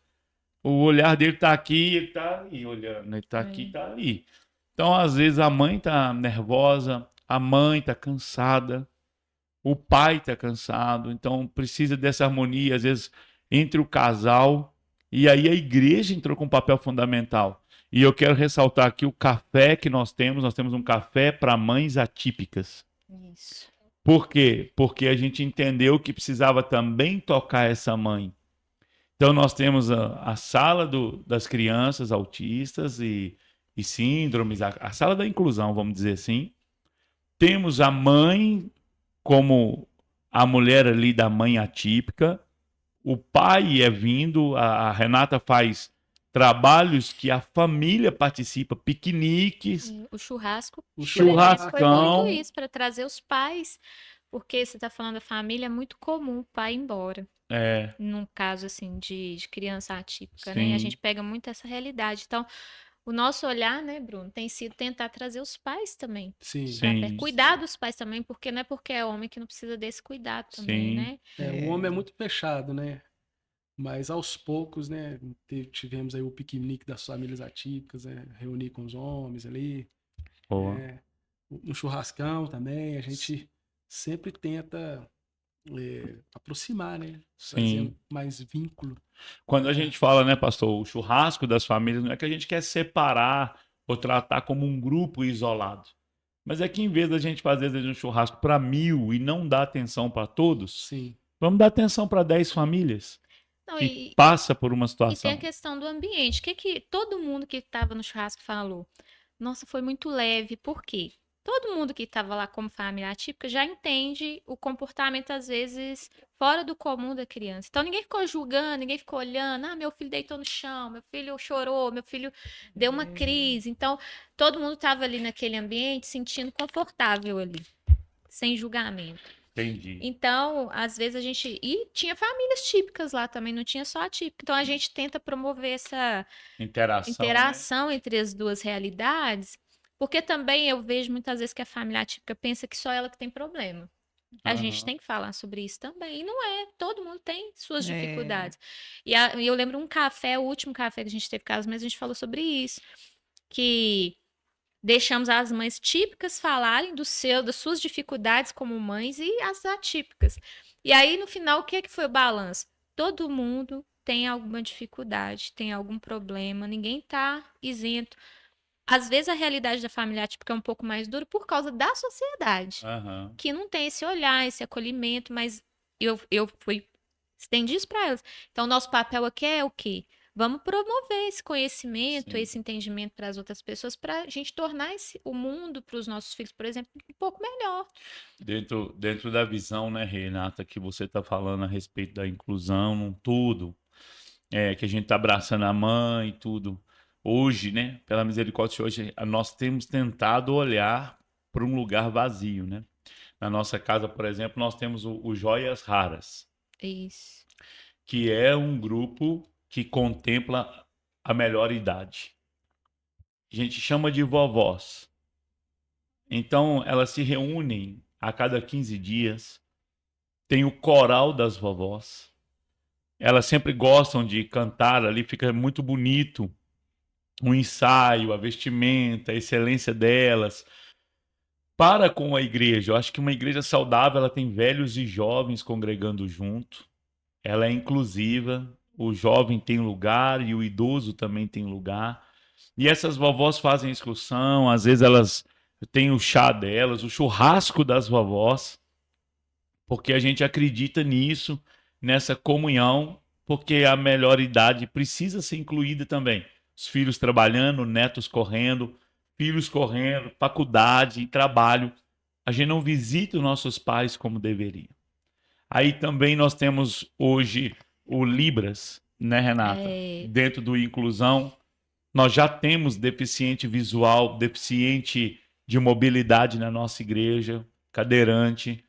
O olhar dele tá aqui, ele tá ali olhando, ele tá aqui, tá ali. Então, às vezes, a mãe tá nervosa, a mãe tá cansada, o pai tá cansado, então precisa dessa harmonia, às vezes, entre o casal, e aí a igreja entrou com um papel fundamental. E eu quero ressaltar aqui o café que nós temos um café para mães atípicas. Isso. Por quê? Porque a gente entendeu que precisava também tocar essa mãe. Então, nós temos a sala das crianças autistas e síndromes, a sala da inclusão, vamos dizer assim. Temos a mãe como a mulher ali da mãe atípica. O pai é vindo, a Renata faz trabalhos que a família participa, piqueniques, O churrasco, O por exemplo, foi muito churrascão. isso, para trazer os pais, porque você está falando da família, é muito comum o pai ir embora. É, Num caso assim de criança atípica, né? E a sim, gente pega muito essa realidade. Então, o nosso olhar, né, Bruno, tem sido tentar trazer os pais também Sim. para perto, sim, cuidar dos pais também, porque não é porque é homem que não precisa desse cuidado também, sim. né? O homem é muito fechado, né? Mas aos poucos, né? Tivemos aí o piquenique das famílias atípicas, né? Reunir com os homens ali. Boa. Um churrascão também. A gente sempre tenta aproximar, né? Sim. Trazendo mais vínculo. Quando a gente fala, né, pastor, o churrasco das famílias, não é que a gente quer separar ou tratar como um grupo isolado. Mas é que em vez da gente fazer às vezes, um churrasco para 1.000 e não dar atenção para todos, Sim. vamos dar atenção para 10 famílias Não, que passa por uma e tem a situação. questão do ambiente. O que que todo mundo que estava no churrasco falou? Nossa, foi muito leve. Por quê? Todo mundo que estava lá como família atípica já entende o comportamento, às vezes, fora do comum da criança. Então, ninguém ficou julgando, ninguém ficou olhando. Ah, meu filho deitou no chão, meu filho chorou, meu filho deu uma crise. Então, todo mundo estava ali naquele ambiente sentindo confortável ali, sem julgamento. Entendi. Então, às vezes a gente. E tinha famílias típicas lá também, não tinha só a típica. Então, a gente tenta promover essa Interação, né? interação entre as duas realidades, porque também eu vejo muitas vezes que a família atípica pensa que só ela que tem problema. A gente Aham. tem que falar sobre isso também. E não é, todo mundo tem suas É, dificuldades. E eu lembro um café, o último café que a gente teve com as mães, a gente falou sobre isso. Que deixamos as mães típicas falarem das suas dificuldades como mães e as atípicas. E aí, no final, o que é que foi o balanço? Todo mundo tem alguma dificuldade, tem algum problema, ninguém está isento. Às vezes a realidade da família atípica é um pouco mais dura por causa da sociedade, Aham. que não tem esse olhar, esse acolhimento, mas eu fui estendi isso para elas. Então, nosso papel aqui é o quê? Vamos promover esse conhecimento, Sim. esse entendimento para as outras pessoas, para a gente tornar o mundo para os nossos filhos, por exemplo, um pouco melhor. Dentro da visão, né, Renata, que você está falando a respeito da inclusão, tudo, que a gente está abraçando a mãe e tudo. Hoje, né, pela misericórdia de hoje, nós temos tentado olhar para um lugar vazio, né? Na nossa casa, por exemplo, nós temos o Joias Raras, Isso. que é um grupo que contempla a melhor idade. A gente chama de vovós. Então, elas se reúnem a cada 15 dias. Tem o coral das vovós. Elas sempre gostam de cantar ali, fica muito bonito o ensaio, a vestimenta, a excelência delas. Para com a igreja. Eu acho que uma igreja saudável, ela tem velhos e jovens congregando junto. Ela é inclusiva. O jovem tem lugar e o idoso também tem lugar. E essas vovós fazem excursão, às vezes elas têm o chá delas, o churrasco das vovós, porque a gente acredita nisso, nessa comunhão, porque a melhor idade precisa ser incluída também. Os filhos trabalhando, netos correndo, filhos correndo, faculdade, trabalho. A gente não visita os nossos pais como deveria. Aí também nós temos hoje o Libras, né, Renata? É, Dentro do inclusão, nós já temos deficiente visual, deficiente de mobilidade na nossa igreja, cadeirante.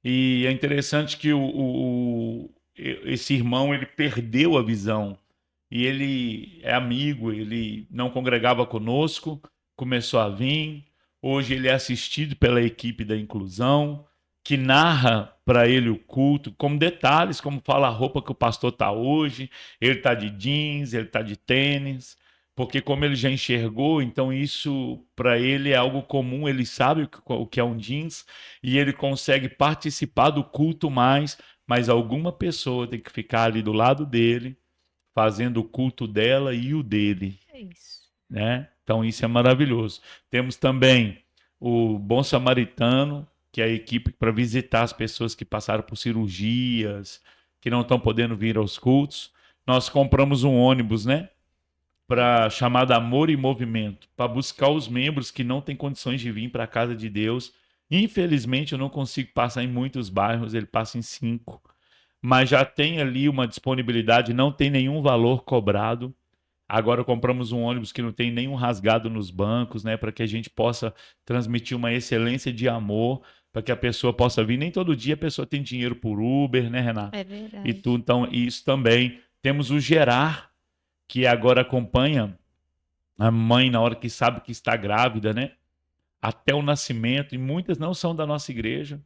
E é interessante que esse irmão ele perdeu a visão. E ele é amigo, ele não congregava conosco, começou a vir. Hoje ele é assistido pela equipe da inclusão, que narra para ele o culto, como detalhes, como fala a roupa que o pastor está hoje, ele está de jeans, ele está de tênis, porque como ele já enxergou, então isso para ele é algo comum, ele sabe o que é um jeans e ele consegue participar do culto mais, mas alguma pessoa tem que ficar ali do lado dele, fazendo o culto dela e o dele, É isso. né? Então isso é maravilhoso. Temos também o Bom Samaritano, que é a equipe para visitar as pessoas que passaram por cirurgias, que não estão podendo vir aos cultos. Nós compramos um ônibus, né? Para chamado Amor e Movimento, para buscar os membros que não têm condições de vir para a casa de Deus. Infelizmente, eu não consigo passar em muitos bairros, ele passa em 5, mas já tem ali uma disponibilidade, não tem nenhum valor cobrado. Agora compramos um ônibus que não tem nenhum rasgado nos bancos, né, para que a gente possa transmitir uma excelência de amor, para que a pessoa possa vir. Nem todo dia a pessoa tem dinheiro por Uber, né, Renato? É E verdade. tudo, então isso também. Temos o Gerar, que agora acompanha a mãe na hora que sabe que está grávida, né? Até o nascimento, e muitas não são da nossa igreja.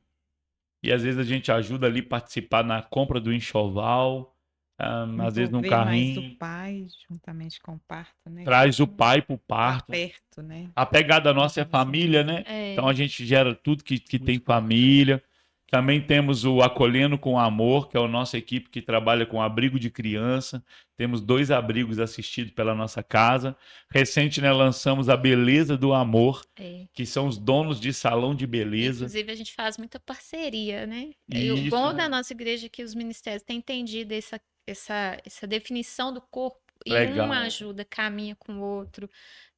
E às vezes a gente ajuda ali a participar na compra do enxoval, às vezes num Envolver mais o carrinho, pai juntamente com o parto, né? traz o pai para o Tá parto. perto, né? A pegada nossa é Próximo. família, né? É. Então a gente gera tudo que Muito tem bom. família. Também temos o Acolhendo com Amor, que é a nossa equipe que trabalha com abrigo de criança. Temos 2 abrigos assistidos pela nossa casa. Recente, né, lançamos a Beleza do Amor, É. que são os donos de salão de beleza. Inclusive, a gente faz muita parceria, né? E o Isso. bom da nossa igreja é que os ministérios têm entendido essa definição do corpo e Legal. uma ajuda, caminha com o outro,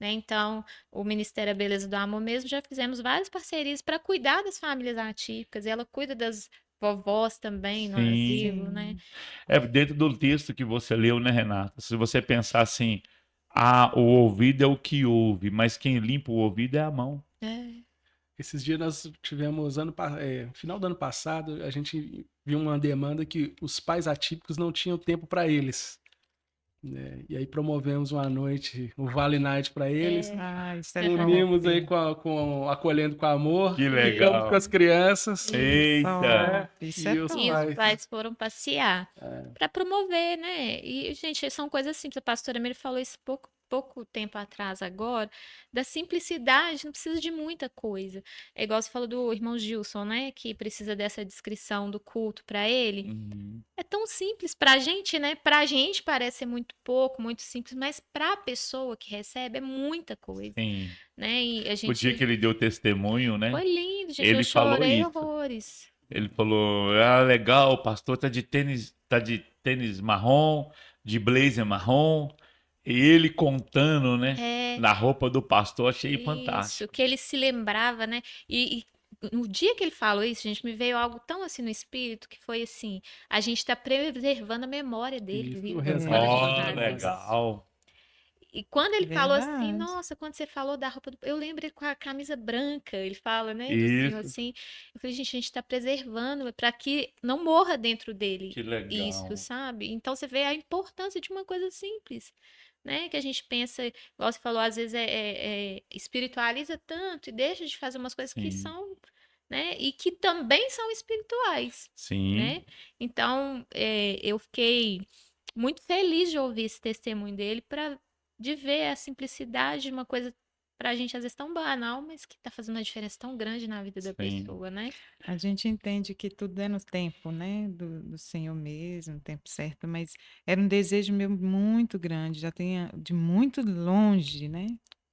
né? Então, o Ministério da Beleza do Amor mesmo, já fizemos várias parcerias para cuidar das famílias atípicas. E ela cuida das vovós também no Sim. asilo, né? É dentro do texto que você leu, né, Renata? Se você pensar assim, o ouvido é o que ouve, mas quem limpa o ouvido é a mão. É. Esses dias nós tivemos, final do ano passado, a gente viu uma demanda que os pais atípicos não tinham tempo para eles, né? E aí promovemos uma noite, um Vale Night para eles. Ah, isso é Unimos aí top. com Acolhendo com Amor. Que Ficamos legal. com as crianças. Eita! Isso E é os top. E os pais. pais foram passear para promover, né? E, gente, são coisas simples. A pastora Mary falou isso pouco tempo atrás agora, da simplicidade, não precisa de muita coisa. É igual você falou do irmão Gilson, né? Que precisa dessa descrição do culto para ele. Uhum. É tão simples pra gente, né? Pra gente parece ser muito pouco, muito simples, mas pra pessoa que recebe é muita coisa, Sim. né? E a O dia que gente... ele deu testemunho, né? Foi lindo, gente. Ele Eu falou chorei isso. horrores. Ele falou: "Ah, legal, o pastor tá de tênis marrom, de blazer marrom". E ele contando, né? É, Na roupa do pastor, achei isso, fantástico. que ele se lembrava, né? E no dia que ele falou isso, gente, me veio algo tão assim no espírito que foi assim: a gente tá preservando a memória dele, Isso, viva, o resgate quando a gente Ó, faz das isso. legal. E quando ele falou assim, Verdade. nossa, quando você falou da roupa do... Eu lembro ele com a camisa branca, ele fala, né, do Senhor, Isso, assim. Eu falei, gente, a gente tá preservando para que não morra dentro dele que isso, legal. sabe? Então você vê a importância de uma coisa simples, né? Que a gente pensa, igual você falou, às vezes espiritualiza tanto e deixa de fazer umas coisas que Sim, são, né? E que também são espirituais, sim, né? Então, eu fiquei muito feliz de ouvir esse testemunho dele de ver a simplicidade de uma coisa pra gente às vezes tão banal, mas que tá fazendo uma diferença tão grande na vida da sim. pessoa, né? A gente entende que tudo é no tempo, né? Do Senhor mesmo, no tempo certo, mas era um desejo meu muito grande, já tinha de muito longe, né?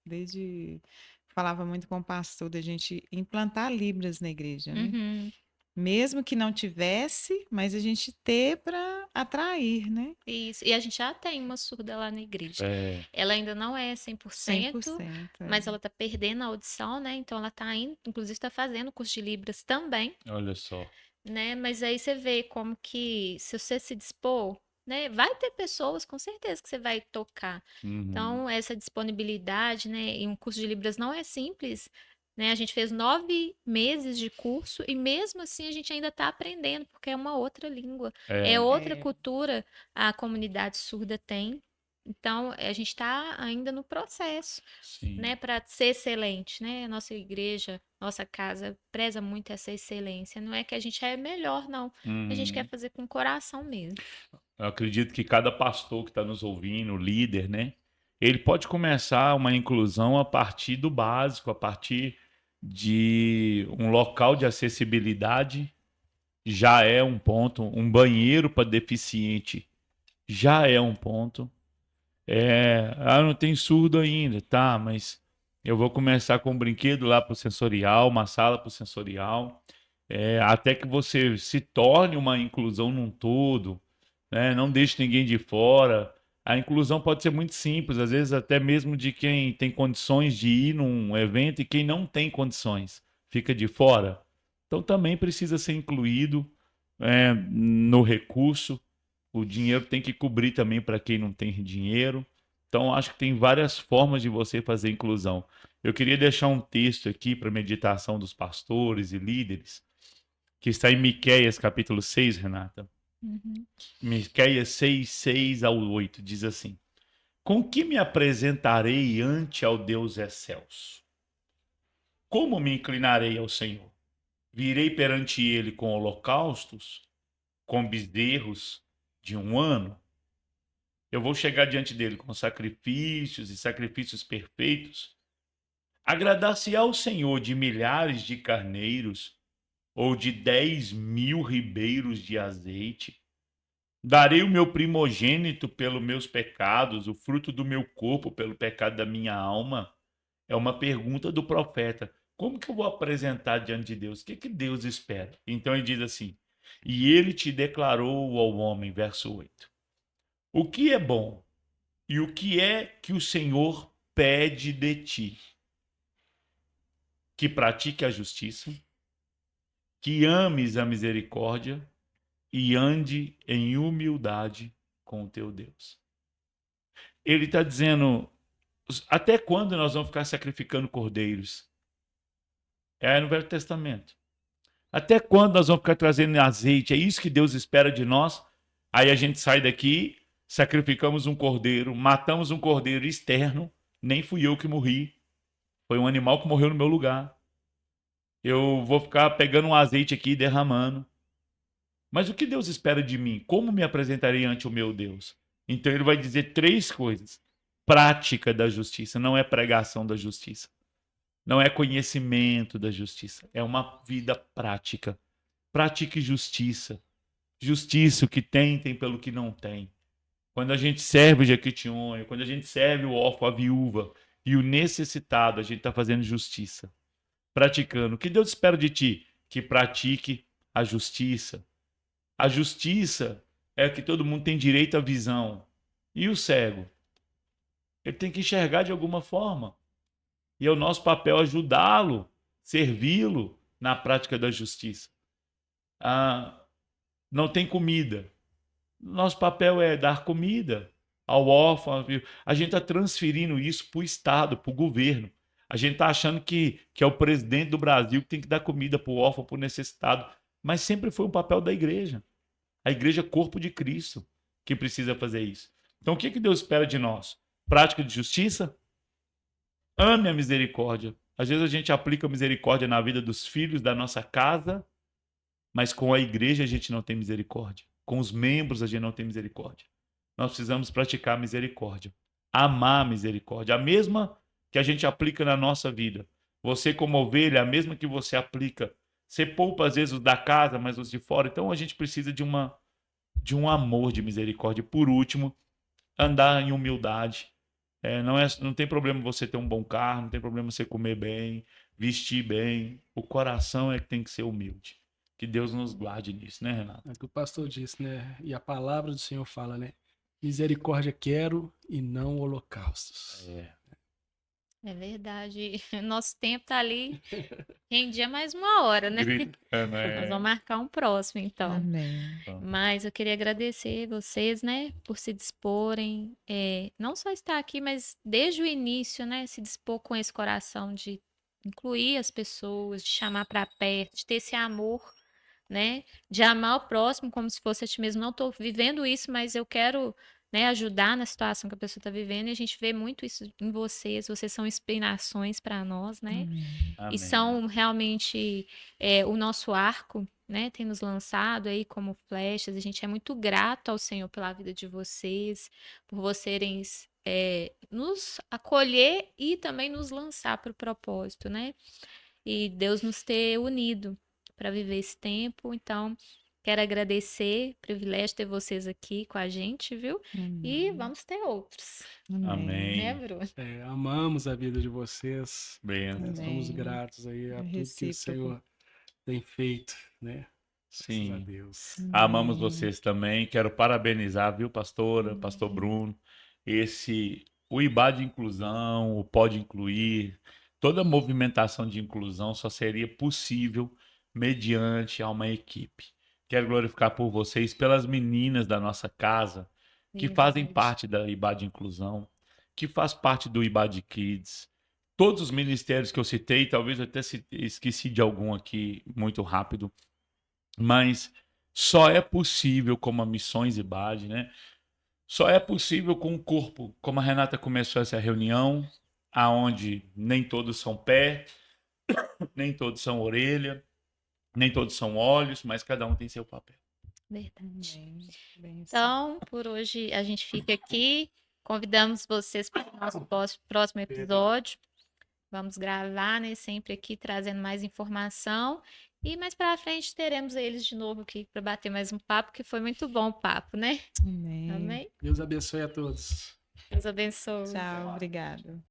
Desde falava muito com o pastor da gente implantar Libras na igreja, né? Uhum. Mesmo que não tivesse, mas a gente ter para atrair, né? Isso. E a gente já tem uma surda lá na igreja. É, Ela ainda não é 100%, 100%. mas ela tá perdendo a audição, né? Então ela tá indo, inclusive tá fazendo curso de Libras também, olha só. né? Mas aí você vê como que se você se dispor, né, vai ter pessoas com certeza que você vai tocar. Uhum. Então, essa disponibilidade, né, em um curso de Libras não é simples, né? A gente fez 9 meses de curso e mesmo assim a gente ainda está aprendendo, porque é uma outra língua, É, é outra É. cultura a comunidade surda tem, Então, a gente está ainda no processo, Sim. né, para ser excelente, né? A nossa igreja, nossa casa preza muito essa excelência. Não é que a gente é melhor, não. A gente quer Uhum. fazer com o coração mesmo. Eu acredito que cada pastor que está nos ouvindo, líder, né? Ele pode começar uma inclusão a partir do básico, a partir de um local de acessibilidade, já é um ponto. Um banheiro para deficiente já é um ponto. Não tem surdo ainda, tá, mas eu vou começar com um brinquedo lá para o sensorial, uma sala para o sensorial, até que você se torne uma inclusão num todo, né? Não deixe ninguém de fora. A inclusão pode ser muito simples, às vezes até mesmo de quem tem condições de ir num evento e quem não tem condições fica de fora. Então também precisa ser incluído, no recurso. O dinheiro tem que cobrir também para quem não tem dinheiro. Então, acho que tem várias formas de você fazer inclusão. Eu queria deixar um texto aqui para meditação dos pastores e líderes, que está em Miqueias, capítulo 6, Renata. Uhum. Miqueias 6, 6 ao 8, diz assim: Com que me apresentarei ante ao Deus excelso? Como me inclinarei ao Senhor? Virei perante ele com holocaustos, com bezerros de um ano? Eu vou chegar diante dele com sacrifícios e sacrifícios perfeitos. Agradar-se ao Senhor de milhares de carneiros ou de 10.000 ribeiros de azeite? Darei o meu primogênito pelos meus pecados, o fruto do meu corpo pelo pecado da minha alma? É uma pergunta do profeta. Como que eu vou apresentar diante de Deus? O que que Deus espera? Então ele diz assim: E ele te declarou ao homem, verso 8. O que é bom e o que é que o Senhor pede de ti? Que pratique a justiça, que ames a misericórdia e ande em humildade com o teu Deus. Ele está dizendo, até quando nós vamos ficar sacrificando cordeiros? É no Velho Testamento. Até quando nós vamos ficar trazendo azeite? É isso que Deus espera de nós? Aí a gente sai daqui, sacrificamos um cordeiro, matamos um cordeiro externo, nem fui eu que morri, foi um animal que morreu no meu lugar. Eu vou ficar pegando um azeite aqui e derramando. Mas o que Deus espera de mim? Como me apresentarei ante o meu Deus? Então ele vai dizer três coisas. Prática da justiça, não é pregação da justiça. Não é conhecimento da justiça, é uma vida prática. Pratique justiça. Justiça, o que tem pelo que não tem. Quando a gente serve o Jequitinhonha, quando a gente serve o órfão, a viúva e o necessitado, a gente está fazendo justiça. Praticando. O que Deus espera de ti? Que pratique a justiça. A justiça é que todo mundo tem direito à visão. E o cego? Ele tem que enxergar de alguma forma. E é o nosso papel ajudá-lo, servi-lo na prática da justiça. Não tem comida. Nosso papel é dar comida ao órfão. A gente está transferindo isso para o Estado, para o governo. A gente está achando que é o presidente do Brasil que tem que dar comida para o órfão, para o necessitado. Mas sempre foi um papel da igreja. A igreja é corpo de Cristo que precisa fazer isso. Então o que Deus espera de nós? Prática de justiça? Ame a misericórdia. Às vezes a gente aplica a misericórdia na vida dos filhos da nossa casa, mas com a igreja a gente não tem misericórdia. Com os membros a gente não tem misericórdia. Nós precisamos praticar a misericórdia. Amar a misericórdia. A mesma que a gente aplica na nossa vida. Você como ovelha, a mesma que você aplica. Você poupa às vezes os da casa, mas os de fora. Então a gente precisa de um amor de misericórdia. Por último, andar em humildade. Não tem problema você ter um bom carro, não tem problema você comer bem, vestir bem. O coração é que tem que ser humilde. Que Deus nos guarde nisso, né, Renato? É o que o pastor disse, né? E a palavra do Senhor fala, né? Misericórdia quero e não holocaustos. É verdade. Nosso tempo tá ali. Rendia mais uma hora, né? Nós vamos marcar um próximo, então. Amém. Mas eu queria agradecer vocês, né, por se disporem, não só estar aqui, mas desde o início, né, se dispor com esse coração de incluir as pessoas, de chamar para perto, de ter esse amor, né, de amar o próximo como se fosse a ti mesmo. Não estou vivendo isso, mas eu quero né, ajudar na situação que a pessoa está vivendo, e a gente vê muito isso em vocês. Vocês são inspirações para nós, né? Amém. E Amém. são realmente o nosso arco, né? Tem nos lançado aí como flechas. A gente é muito grato ao Senhor pela vida de vocês, por vocês nos acolher e também nos lançar para o propósito, né? E Deus nos ter unido para viver esse tempo. Então, quero agradecer, privilégio ter vocês aqui com a gente, viu? E vamos ter outros, Amém. né, Bruno? Amamos a vida de vocês. Bem, Somos Amém. gratos aí a É tudo que o recíproco. Senhor tem feito, né? Graças a sim. Deus. Amamos Amém. vocês também. Quero parabenizar, viu, pastora, pastor Bruno, o IBA de inclusão, o Pode Incluir, toda movimentação de inclusão só seria possível mediante a uma equipe. Quero glorificar por vocês, pelas meninas da nossa casa, que fazem Verdade. parte da IBA de inclusão, que faz parte do IBA de Kids. Todos os ministérios que eu citei, talvez eu até esqueci de algum aqui muito rápido, mas só é possível com a Missões IBAD, né? Só é possível com o corpo, como a Renata começou essa reunião, aonde nem todos são pé, nem todos são orelha, nem todos são olhos, mas cada um tem seu papel. Verdade. Amém. Bem, Então, por hoje a gente fica aqui. Convidamos vocês para o nosso próximo episódio. Vamos gravar, né? Sempre aqui trazendo mais informação. E mais para frente teremos eles de novo aqui para bater mais um papo, que foi muito bom o papo, né? Amém. Amém? Deus abençoe a todos. Deus abençoe. Tchau, obrigada.